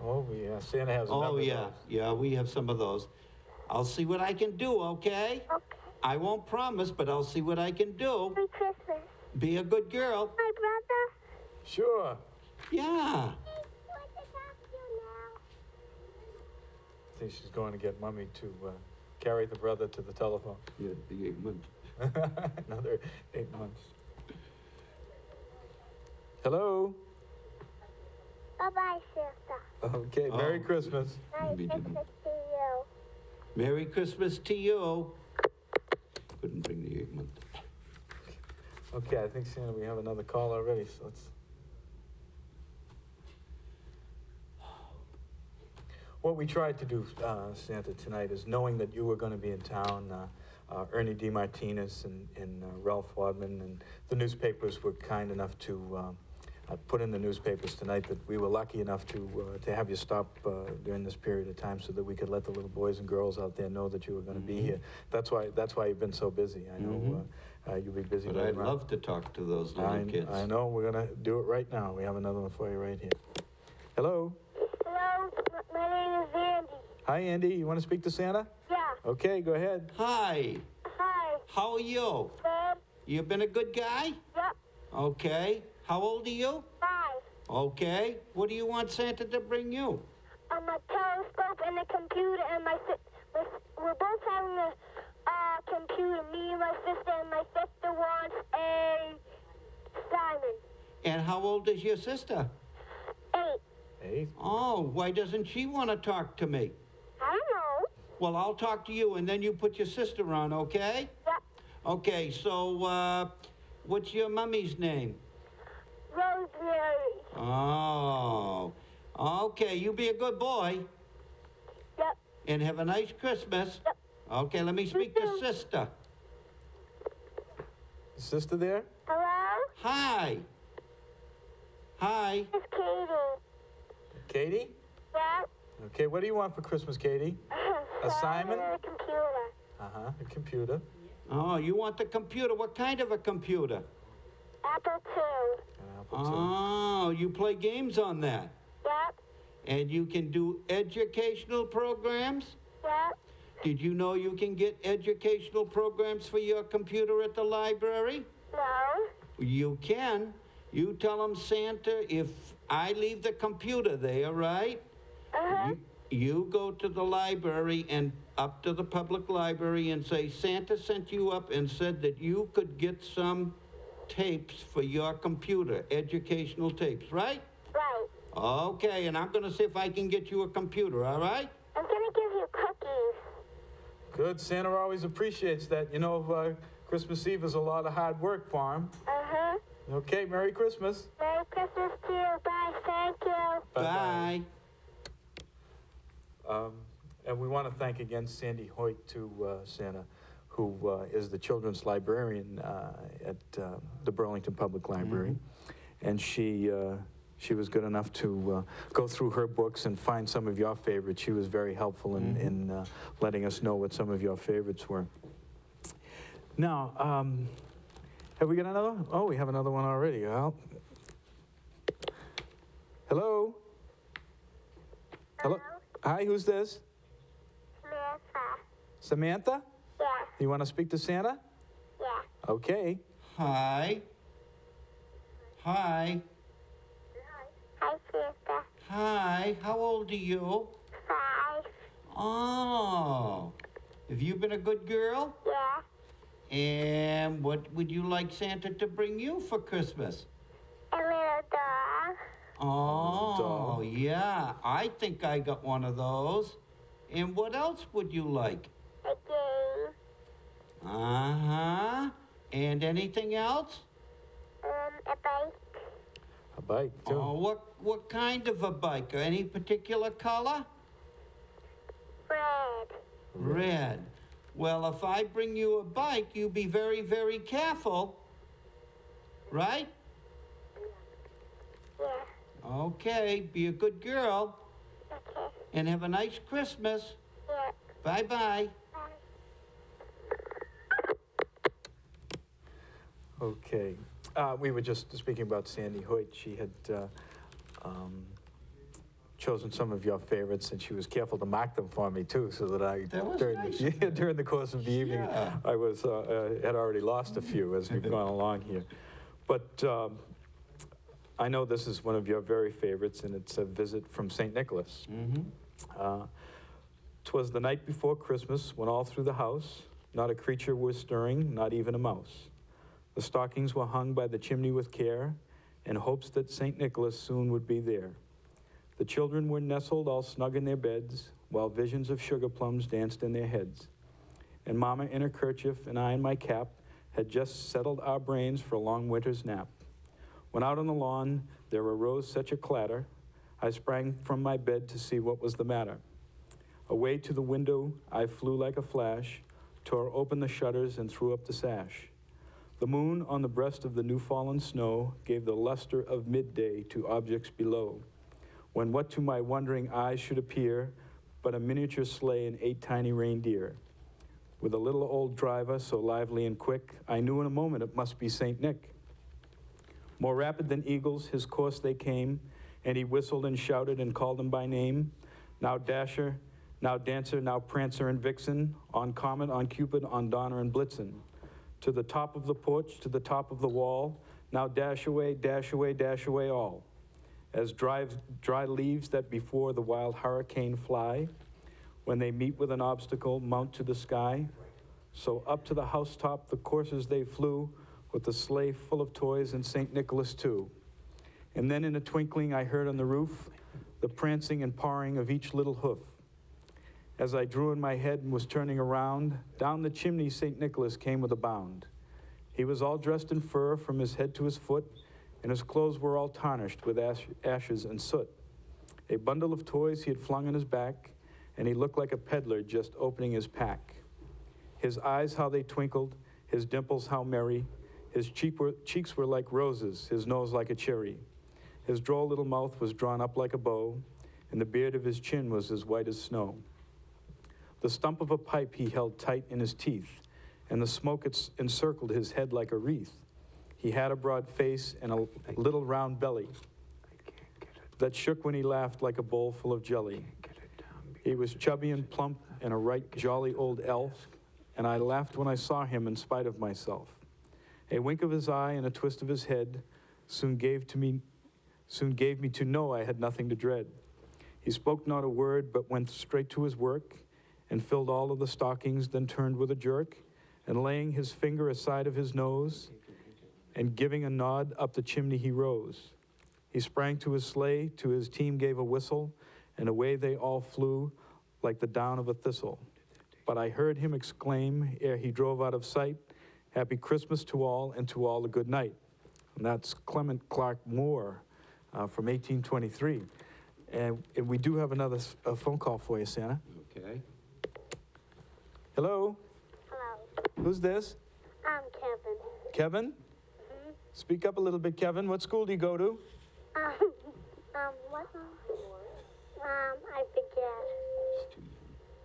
Oh, yeah, Santa has a number Oh, of yeah. those. Yeah, we have some of those. I'll see what I can do, okay? Okay. I won't promise, but I'll see what I can do. Merry Christmas. Be a good girl. My brother. Sure. Yeah. What to talk to now? I think she's going to get Mummy to carry the brother to the telephone. Yeah, the 8 months. Another 8 months. Hello? Bye-bye, sister. Okay, Merry Oh. Christmas. Merry Maybe didn't. Christmas to you. Merry Christmas to you. Couldn't bring the 8 months. Okay, I think, Santa, we have another call already, so let's... What we tried to do, Santa, tonight is knowing that you were going to be in town, Ernie DeMartinez and Ralph Wadman and the newspapers were kind enough to put in the newspapers tonight that we were lucky enough to have you stop during this period of time so that we could let the little boys and girls out there know that you were going to be here. That's why you've been so busy. I know you'll be busy. But right I'd around. love to talk to those little kids. I know. We're going to do it right now. We have another one for you right here. Hello. Hello, my name is Andy. Hi, Andy. You want to speak to Santa? Yeah. Okay, go ahead. Hi. Hi. How are you? Good. You been a good guy? Yep. Okay. How old are you? 5. Okay. What do you want Santa to bring you? A telescope and a computer, and we're both having a computer. Me and my sister, and my sister wants a Simon. And how old is your sister? 8. Hey. Oh, why doesn't she want to talk to me? I don't know. Well, I'll talk to you, and then you put your sister on, okay? Yep. Okay, so, what's your mummy's name? Rosemary. Oh, okay, you be a good boy, Yep. and have a nice Christmas. Yep. Okay, let me speak to sister. Sister there? Hello? Hi. Hi. It's Katie. Katie? Yep. Okay, what do you want for Christmas, Katie? A Simon? And a computer. Uh-huh, a computer. Oh, you want the computer. What kind of a computer? Apple II. An Apple II. Oh, you play games on that. Yep. And you can do educational programs? Yep. Did you know you can get educational programs for your computer at the library? No. You can. You tell them, Santa, if I leave the computer there, right? Uh-huh. You go to the library and up to the public library and say, Santa sent you up and said that you could get some tapes for your computer, educational tapes, right? Right. Okay, and I'm going to see if I can get you a computer, all right? I'm gonna give you cookies. Good, Santa always appreciates that. You know, Christmas Eve is a lot of hard work for him. Uh-huh. Okay, Merry Christmas. Merry Christmas to you. Bye. Thank you. Bye. And we want to thank again Sandy Hoyt to Santa, who is the children's librarian at the Burlington Public Library. And she was good enough to go through her books and find some of your favorites. She was very helpful in letting us know what some of your favorites were. Now, have we got another one? Oh, we have another one already. Well, hello? Hello? Hi, who's this? Samantha. Samantha? Yeah. You want to speak to Santa? Yeah. Okay. Hi. Hi. Hi, Santa. Hi. How old are you? 5. Oh. Have you been a good girl? Yeah. And what would you like Santa to bring you for Christmas? A little dog. Oh, Dog. yeah. I think I got one of those. And what else would you like? A game. Uh-huh. And anything else? A bike. A bike, too. Oh, what kind of a bike? Any particular color? Red. Red. Well, if I bring you a bike, you be very, very careful. right? Yeah. Okay, be a good girl Okay. and have a nice Christmas. Yeah. Bye-bye. Bye. Okay. We were just speaking about Sandy Hoyt. She had um, chosen some of your favorites, and she was careful to mark them for me too, so that That was during, nice. during the course of the evening, Yeah. I was had already lost a few as we've gone along here. But I know this is one of your very favorites, and it's a visit from St. Nicholas. Mm-hmm. 'Twas the night before Christmas, when all through the house not a creature was stirring, not even a mouse. The stockings were hung by the chimney with care, in hopes that St. Nicholas soon would be there. The children were nestled all snug in their beds, while visions of sugar plums danced in their heads. And Mama in her kerchief and I in my cap had just settled our brains for a long winter's nap. When out on the lawn there arose such a clatter, I sprang from my bed to see what was the matter. Away to the window I flew like a flash, tore open the shutters and threw up the sash. The moon on the breast of the new-fallen snow gave the luster of midday to objects below, when what to my wondering eyes should appear but a miniature sleigh and 8 tiny reindeer. With a little old driver so lively and quick, I knew in a moment it must be St. Nick. More rapid than eagles, his course they came, and he whistled and shouted and called them by name. Now Dasher, now Dancer, now Prancer and Vixen, on Comet, on Cupid, on Donner and Blitzen. To the top of the porch, to the top of the wall, now dash away, dash away, dash away all. As dry leaves that before the wild hurricane fly, when they meet with an obstacle, mount to the sky, so up to the housetop the coursers they flew, with the sleigh full of toys and St. Nicholas too. And then in a twinkling I heard on the roof the prancing and pawing of each little hoof. As I drew in my head and was turning around, down the chimney St. Nicholas came with a bound. He was all dressed in fur from his head to his foot, and his clothes were all tarnished with ashes and soot. A bundle of toys he had flung on his back, and he looked like a peddler just opening his pack. His eyes how they twinkled, his dimples how merry, his cheeks were like roses, his nose like a cherry. His droll little mouth was drawn up like a bow, and the beard of his chin was as white as snow. The stump of a pipe he held tight in his teeth, and the smoke encircled his head like a wreath. He had a broad face and a little round belly that shook when he laughed like a bowl full of jelly. He was chubby and plump and a right jolly old elf, and I laughed when I saw him in spite of myself. A wink of his eye and a twist of his head soon gave me to know I had nothing to dread. He spoke not a word, but went straight to his work, and filled all of the stockings, then turned with a jerk, and laying his finger aside of his nose, and giving a nod up the chimney he rose. He sprang to his sleigh, to his team gave a whistle, and away they all flew like the down of a thistle. But I heard him exclaim, ere he drove out of sight, "Happy Christmas to all, and to all a good night." And that's Clement Clark Moore from 1823. And we do have another phone call for you, Santa. Okay. Hello? Hello. Who's this? I'm Kevin. Kevin? Mm-hmm. Speak up a little bit, Kevin. What school do you go to? What? I forget.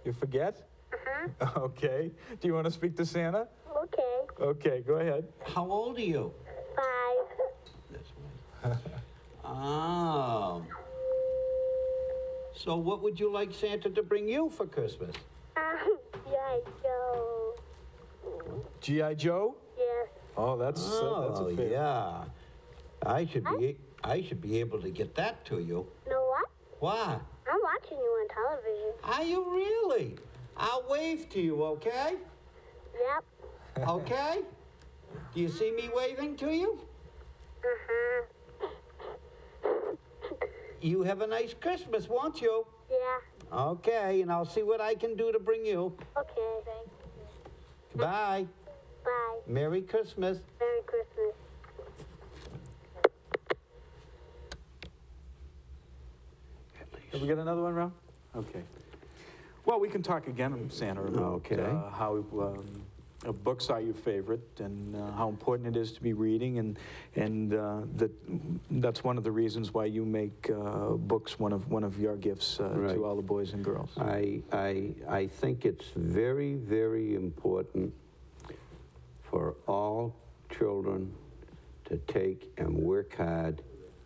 You forget? Uh-huh. Okay. Do you want to speak to Santa? Okay. Okay, go ahead. How old are you? 5. Oh. So what would you like Santa to bring you for Christmas? Yeah, Joe. G.I. Joe? Yes. Oh, that's a favorite. yeah. I should be able to get that to you. You know what? Why? I'm watching you on television. Are you really? I'll wave to you, okay? Yep. Okay? Do you see me waving to you? Uh-huh. You have a nice Christmas, won't you? Yeah. Okay, and I'll see what I can do to bring you. Okay. Bye. Bye. Merry Christmas. Merry Christmas. Have we got another one, Ron? Okay. Well, we can talk again, Santa, about Okay. how books are your favorite, and how important it is to be reading, and that's one of the reasons why you make books one of your gifts Right. to all the boys and girls. I think it's very, very important for all children to take and work hard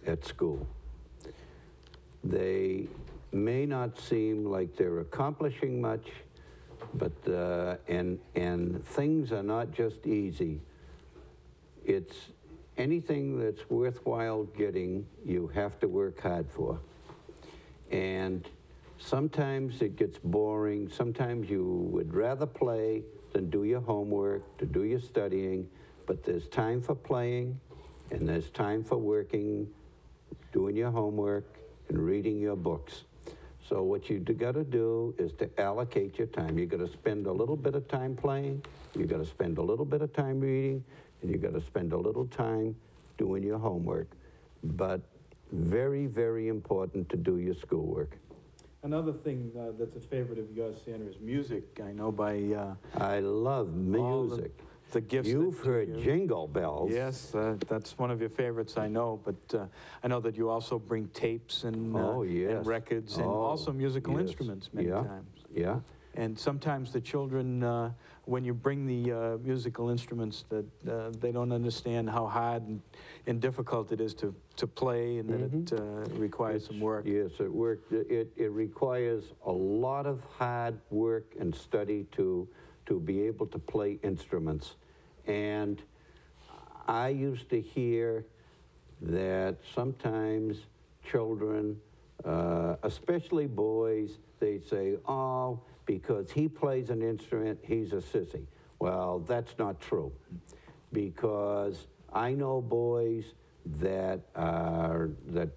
at school. They may not seem like they're accomplishing much, but and things are not just easy. It's anything that's worthwhile getting, you have to work hard for. And sometimes it gets boring. Sometimes you would rather play than do your homework, to do your studying, but there's time for playing, and there's time for working, doing your homework, and reading your books. So what you got to do is to allocate your time. You got to spend a little bit of time playing, you got to spend a little bit of time reading, and you got to spend a little time doing your homework. But very, very important to do your schoolwork. Another thing that's a favorite of yours, Sandra, is music. I know by I love all music. the gifts You've that heard you- Jingle Bells. Yes, that's one of your favorites, I know, but I know that you also bring tapes and, Oh, yes. and records and Oh, also musical yes. instruments many Yeah. times. Yeah. And sometimes the children, when you bring the musical instruments, that they don't understand how hard and difficult it is to play, and that it requires some work. Yes, it requires a lot of hard work and study to be able to play instruments. And I used to hear that sometimes children, especially boys, they'd say, oh, because he plays an instrument, he's a sissy. Well, that's not true, because I know boys that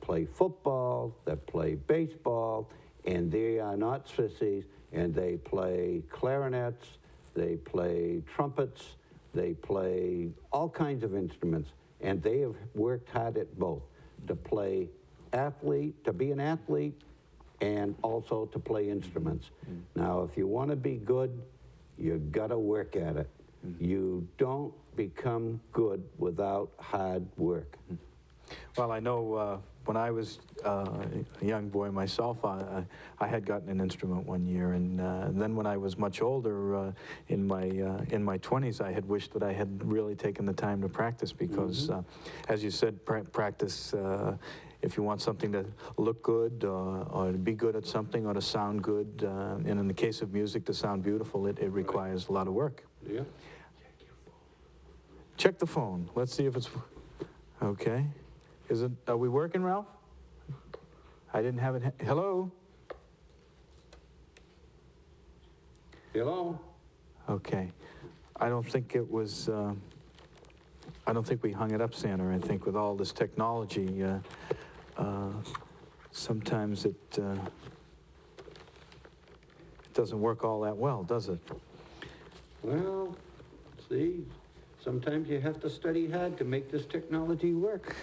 play football, that play baseball, and they are not sissies, and they play clarinets, they play trumpets, they play all kinds of instruments, and they have worked hard at both, to be an athlete, and also to play instruments. Now, if you want to be good, you got to work at it. You don't become good without hard work. Well, I know when I was a young boy myself, I had gotten an instrument one year, and then when I was much older, in my 20s, I had wished that I had really taken the time to practice, because, as you said, practice. If you want something to look good, or to be good at something, or to sound good, and in the case of music, to sound beautiful, it requires a lot of work. Yeah. Check the phone. Let's see if it's okay. Are we working, Ralph? I didn't have it. Hello? Hello? Okay. I don't think it was, I don't think we hung it up, Santa. I think with all this technology, sometimes it doesn't work all that well, does it? Well, see, sometimes you have to study hard to make this technology work.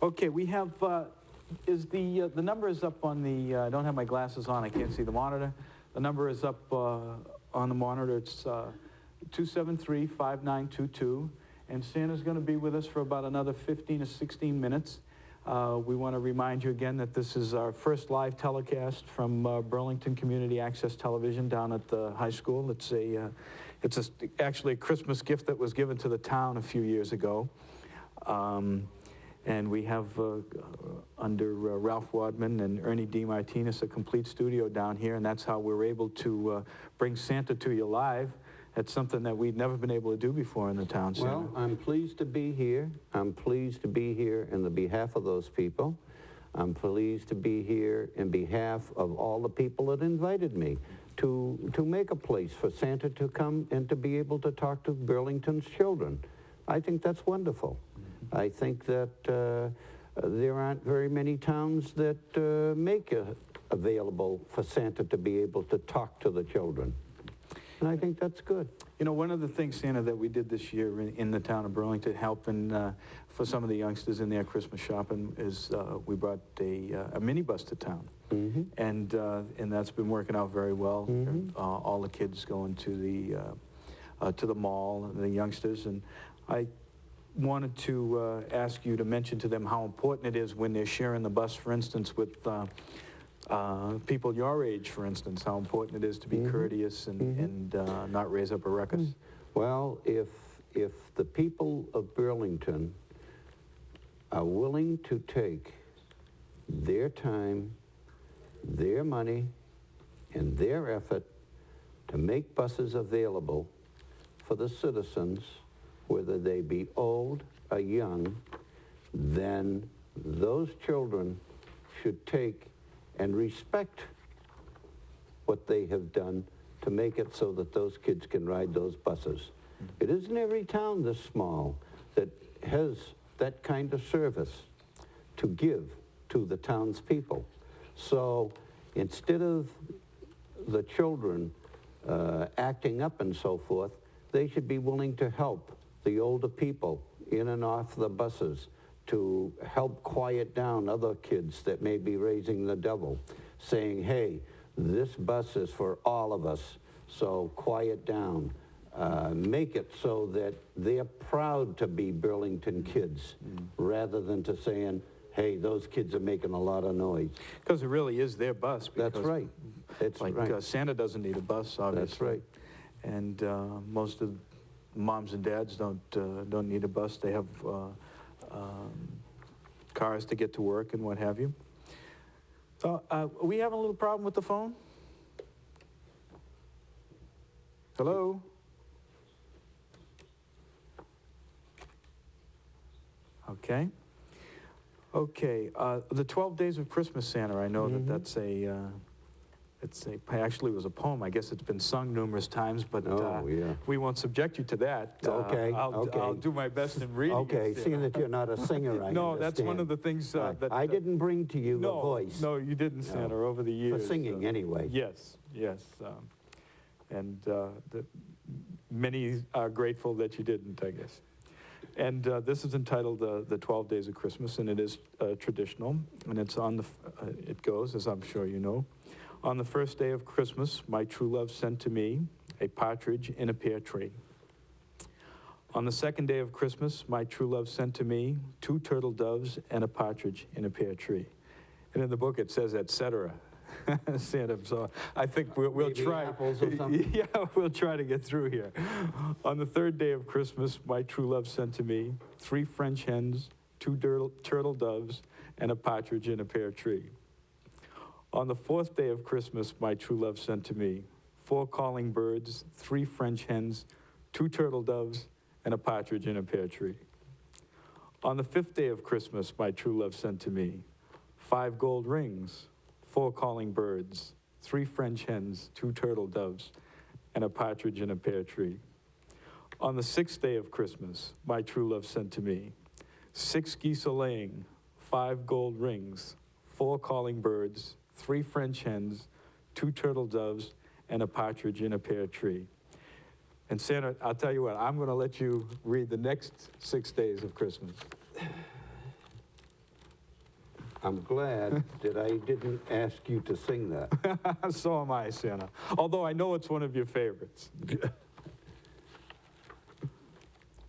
Okay, we have, the number is up on the, I don't have my glasses on, I can't see the monitor. The number is up on the monitor. It's 273-5922, and Santa's going to be with us for about another 15 to 16 minutes. We want to remind you again that this is our first live telecast from Burlington Community Access Television down at the high school. It's actually a Christmas gift that was given to the town a few years ago. And we have, under Ralph Wadman and Ernie D. Martinez, a complete studio down here, and that's how we're able to bring Santa to you live. That's something that we'd never been able to do before in the town, Santa. Well, I'm pleased to be here. I'm pleased to be here in the behalf of those people. I'm pleased to be here in behalf of all the people that invited me to make a place for Santa to come and to be able to talk to Burlington's children. I think that's wonderful. I think that there aren't very many towns that make it available for Santa to be able to talk to the children. And I think that's good. You know, one of the things, Santa, that we did this year in the town of Burlington, helping for some of the youngsters in their Christmas shopping, is we brought a minibus to town. And that's been working out very well. All the kids going to to the mall, and the youngsters. And I wanted to ask you to mention to them how important it is when they're sharing the bus, for instance, with people your age, for instance, how important it is to be courteous and not raise up a ruckus. Well, if the people of Burlington are willing to take their time, their money, and their effort to make buses available for the citizens, whether they be old or young, then those children should take and respect what they have done to make it so that those kids can ride those buses. It isn't every town this small that has that kind of service to give to the townspeople. So instead of the children acting up and so forth, they should be willing to help the older people in and off the buses, to help quiet down other kids that may be raising the devil, saying, hey, this bus is for all of us, so quiet down. Make it so that they're proud to be Burlington kids, rather than to saying, hey, those kids are making a lot of noise. Because it really is their bus. That's right. That's like, right. Santa doesn't need a bus, obviously. That's right. And most of moms and dads don't need a bus. They have cars to get to work and what have you. So are we having a little problem with the phone? Hello? Okay. Okay, the 12 Days of Christmas, Santa, I know that that's actually it was a poem. I guess it's been sung numerous times, but we won't subject you to that. Okay, I'll do my best in reading Okay, it. seeing that you're not a singer, I No, that's one understand. of the things that... I didn't bring to you a voice. No, you didn't, Santa, over the years. For singing, anyway. Yes, yes. Many are grateful that you didn't, I guess. And this is entitled The 12 Days of Christmas, and it is traditional, and it's on the, it goes, as I'm sure you know. On the first day of Christmas, my true love sent to me a partridge in a pear tree. On the second day of Christmas, my true love sent to me 2 turtle doves and a partridge in a pear tree. And in the book it says, etc. Santa, so I think we'll Maybe try. apples or something? Yeah, we'll try to get through here. On the third day of Christmas, my true love sent to me 3 French hens, 2 turtle doves, and a partridge in a pear tree. On the fourth day of Christmas, my true love sent to me 4 calling birds, 3 French hens, 2 turtle doves, and a partridge in a pear tree. On the 5th day of Christmas, my true love sent to me 5 gold rings, 4 calling birds, 3 French hens, 2 turtle doves, and a partridge in a pear tree. On the 6th day of Christmas, my true love sent to me 6 geese a laying, 5 gold rings, 4 calling birds, 3 French hens, 2 turtle doves, and a partridge in a pear tree. And Santa, I'll tell you what, I'm going to let you read the next 6 days of Christmas. I'm glad that I didn't ask you to sing that. So am I, Santa. Although I know it's one of your favorites.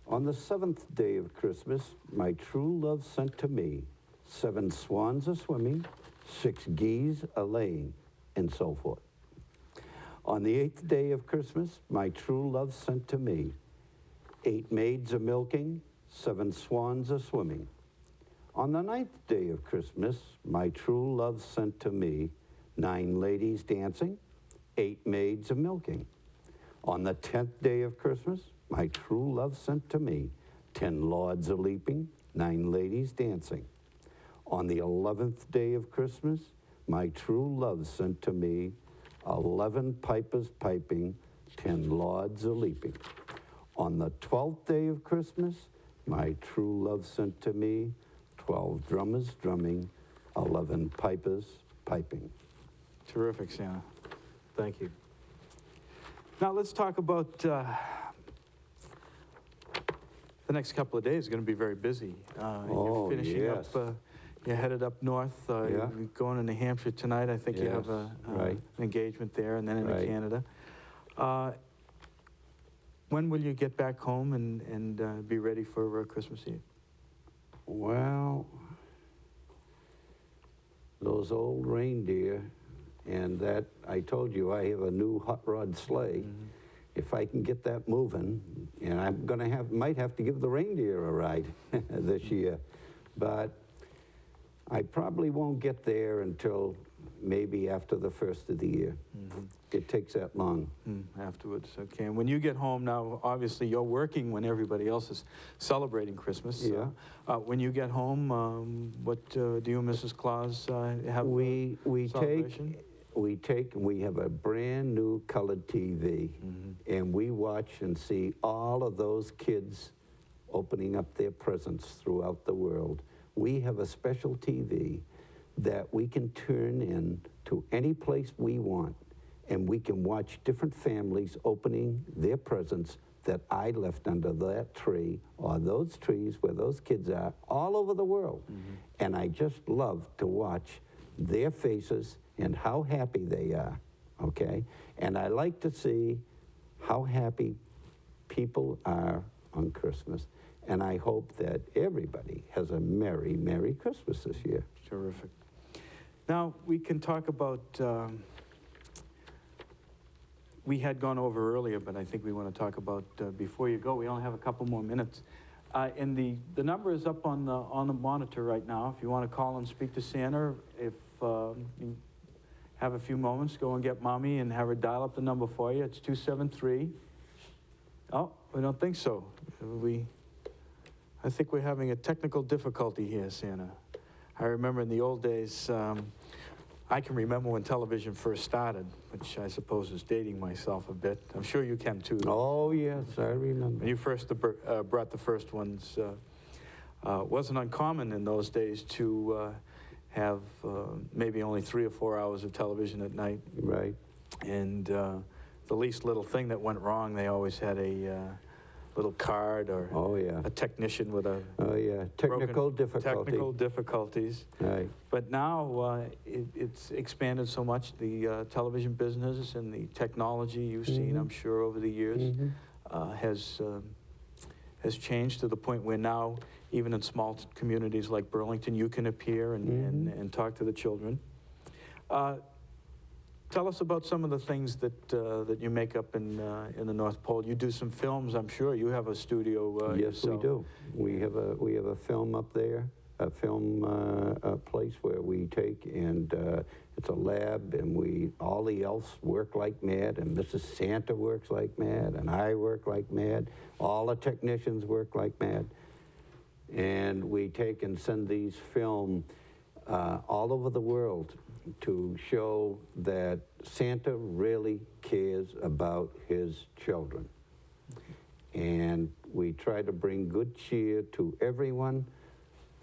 On the 7th day of Christmas, my true love sent to me 7 swans a swimming, 6 geese a laying, and so forth. On the 8th day of Christmas, my true love sent to me 8 maids a milking, 7 swans a swimming. On the 9th day of Christmas, my true love sent to me 9 ladies dancing, 8 maids a milking. On the 10th day of Christmas, my true love sent to me 10 lords a leaping, 9 ladies dancing. On the 11th day of Christmas, my true love sent to me 11 pipers piping, 10 lords a leaping. On the 12th day of Christmas, my true love sent to me 12 drummers drumming, 11 pipers piping. Terrific, Santa. Thank you. Now let's talk about the next couple of days. Are going to be very busy. Oh, you're finishing yes. up. You're headed up north. Yeah. You're going to New Hampshire tonight. I think you have Yes, right. an engagement there, and then into Right. Canada. When will you get back home and be ready for Christmas Eve? Well, those old reindeer, and that, I told you, I have a new hot rod sleigh. If I can get that moving, and I'm gonna might have to give the reindeer a ride this year, but I probably won't get there until maybe after the first of the year. It takes that long. Afterwards, okay. And when you get home now, obviously you're working when everybody else is celebrating Christmas. Yeah. When you get home, what do you and Mrs. Claus have? We celebration? we have a brand new colored TV, and we watch and see all of those kids opening up their presents throughout the world. We have a special TV that we can turn in to any place we want, and we can watch different families opening their presents that I left under that tree or those trees where those kids are all over the world. And I just love to watch their faces and how happy they are, okay? And I like to see how happy people are on Christmas. And I hope that everybody has a Merry, Merry Christmas this year. Terrific. Now, we can talk about, we had gone over earlier, but I think we want to talk about, before you go, we only have a couple more minutes. And the number is up on the monitor right now. If you want to call and speak to Santa, if you have a few moments, go and get Mommy and have her dial up the number for you. It's 273. Oh, we don't think so. I think we're having a technical difficulty here, Santa. I remember in the old days, I can remember when television first started, which I suppose is dating myself a bit. I'm sure you can too. Oh, yes, I remember. When you first brought the first ones, it wasn't uncommon in those days to have maybe only 3 or 4 hours of television at night. Right. And the least little thing that went wrong, they always had a little card or a technician with a technical difficulty. Technical difficulties. Right. But now it's expanded so much. The television business and the technology you've seen, I'm sure, over the years has changed to the point where now, even in small communities like Burlington, you can appear and talk to the children. Tell us about some of the things that you make up in the North Pole. You do some films, I'm sure. You have a studio Yes, yourself. we do. We have a film up there, a film place where we take, and it's a lab, and all the elves work like mad, and Mrs. Santa works like mad, and I work like mad. All the technicians work like mad. And we take and send these film all over the world to show that Santa really cares about his children. And we try to bring good cheer to everyone.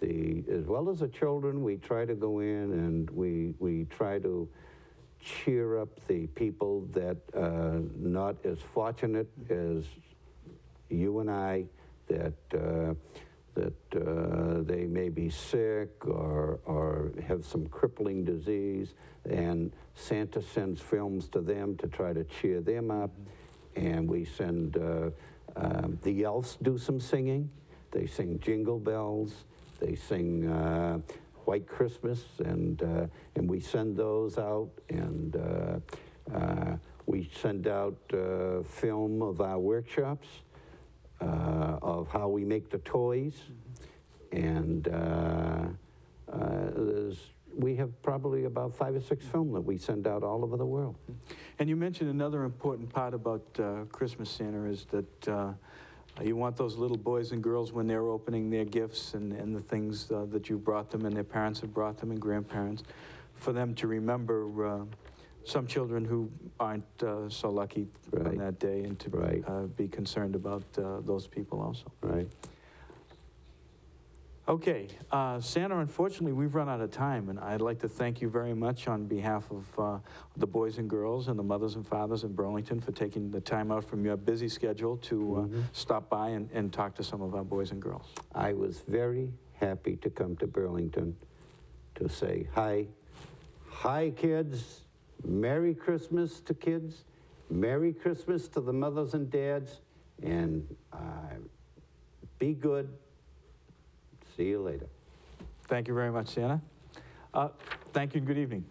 As well as the children, we try to go in and we try to cheer up the people that are not as fortunate as you and I, that they may be sick or have some crippling disease, and Santa sends films to them to try to cheer them up. And we send, the elves do some singing. They sing Jingle Bells. They sing White Christmas, and we send those out, and we send out film of our workshops, of how we make the toys, and we have probably about 5 or 6 film that we send out all over the world. And you mentioned another important part about Christmas, Santa, is that you want those little boys and girls, when they're opening their gifts and the things that you've brought them and their parents have brought them and grandparents, for them to remember some children who aren't so lucky on that day, and to be concerned about those people also. Right. Okay, Santa, unfortunately, we've run out of time, and I'd like to thank you very much on behalf of the boys and girls and the mothers and fathers in Burlington for taking the time out from your busy schedule to stop by and talk to some of our boys and girls. I was very happy to come to Burlington to say hi. Hi, kids. Merry Christmas to kids. Merry Christmas to the mothers and dads. And be good. See you later. Thank you very much, Santa. Thank you and good evening.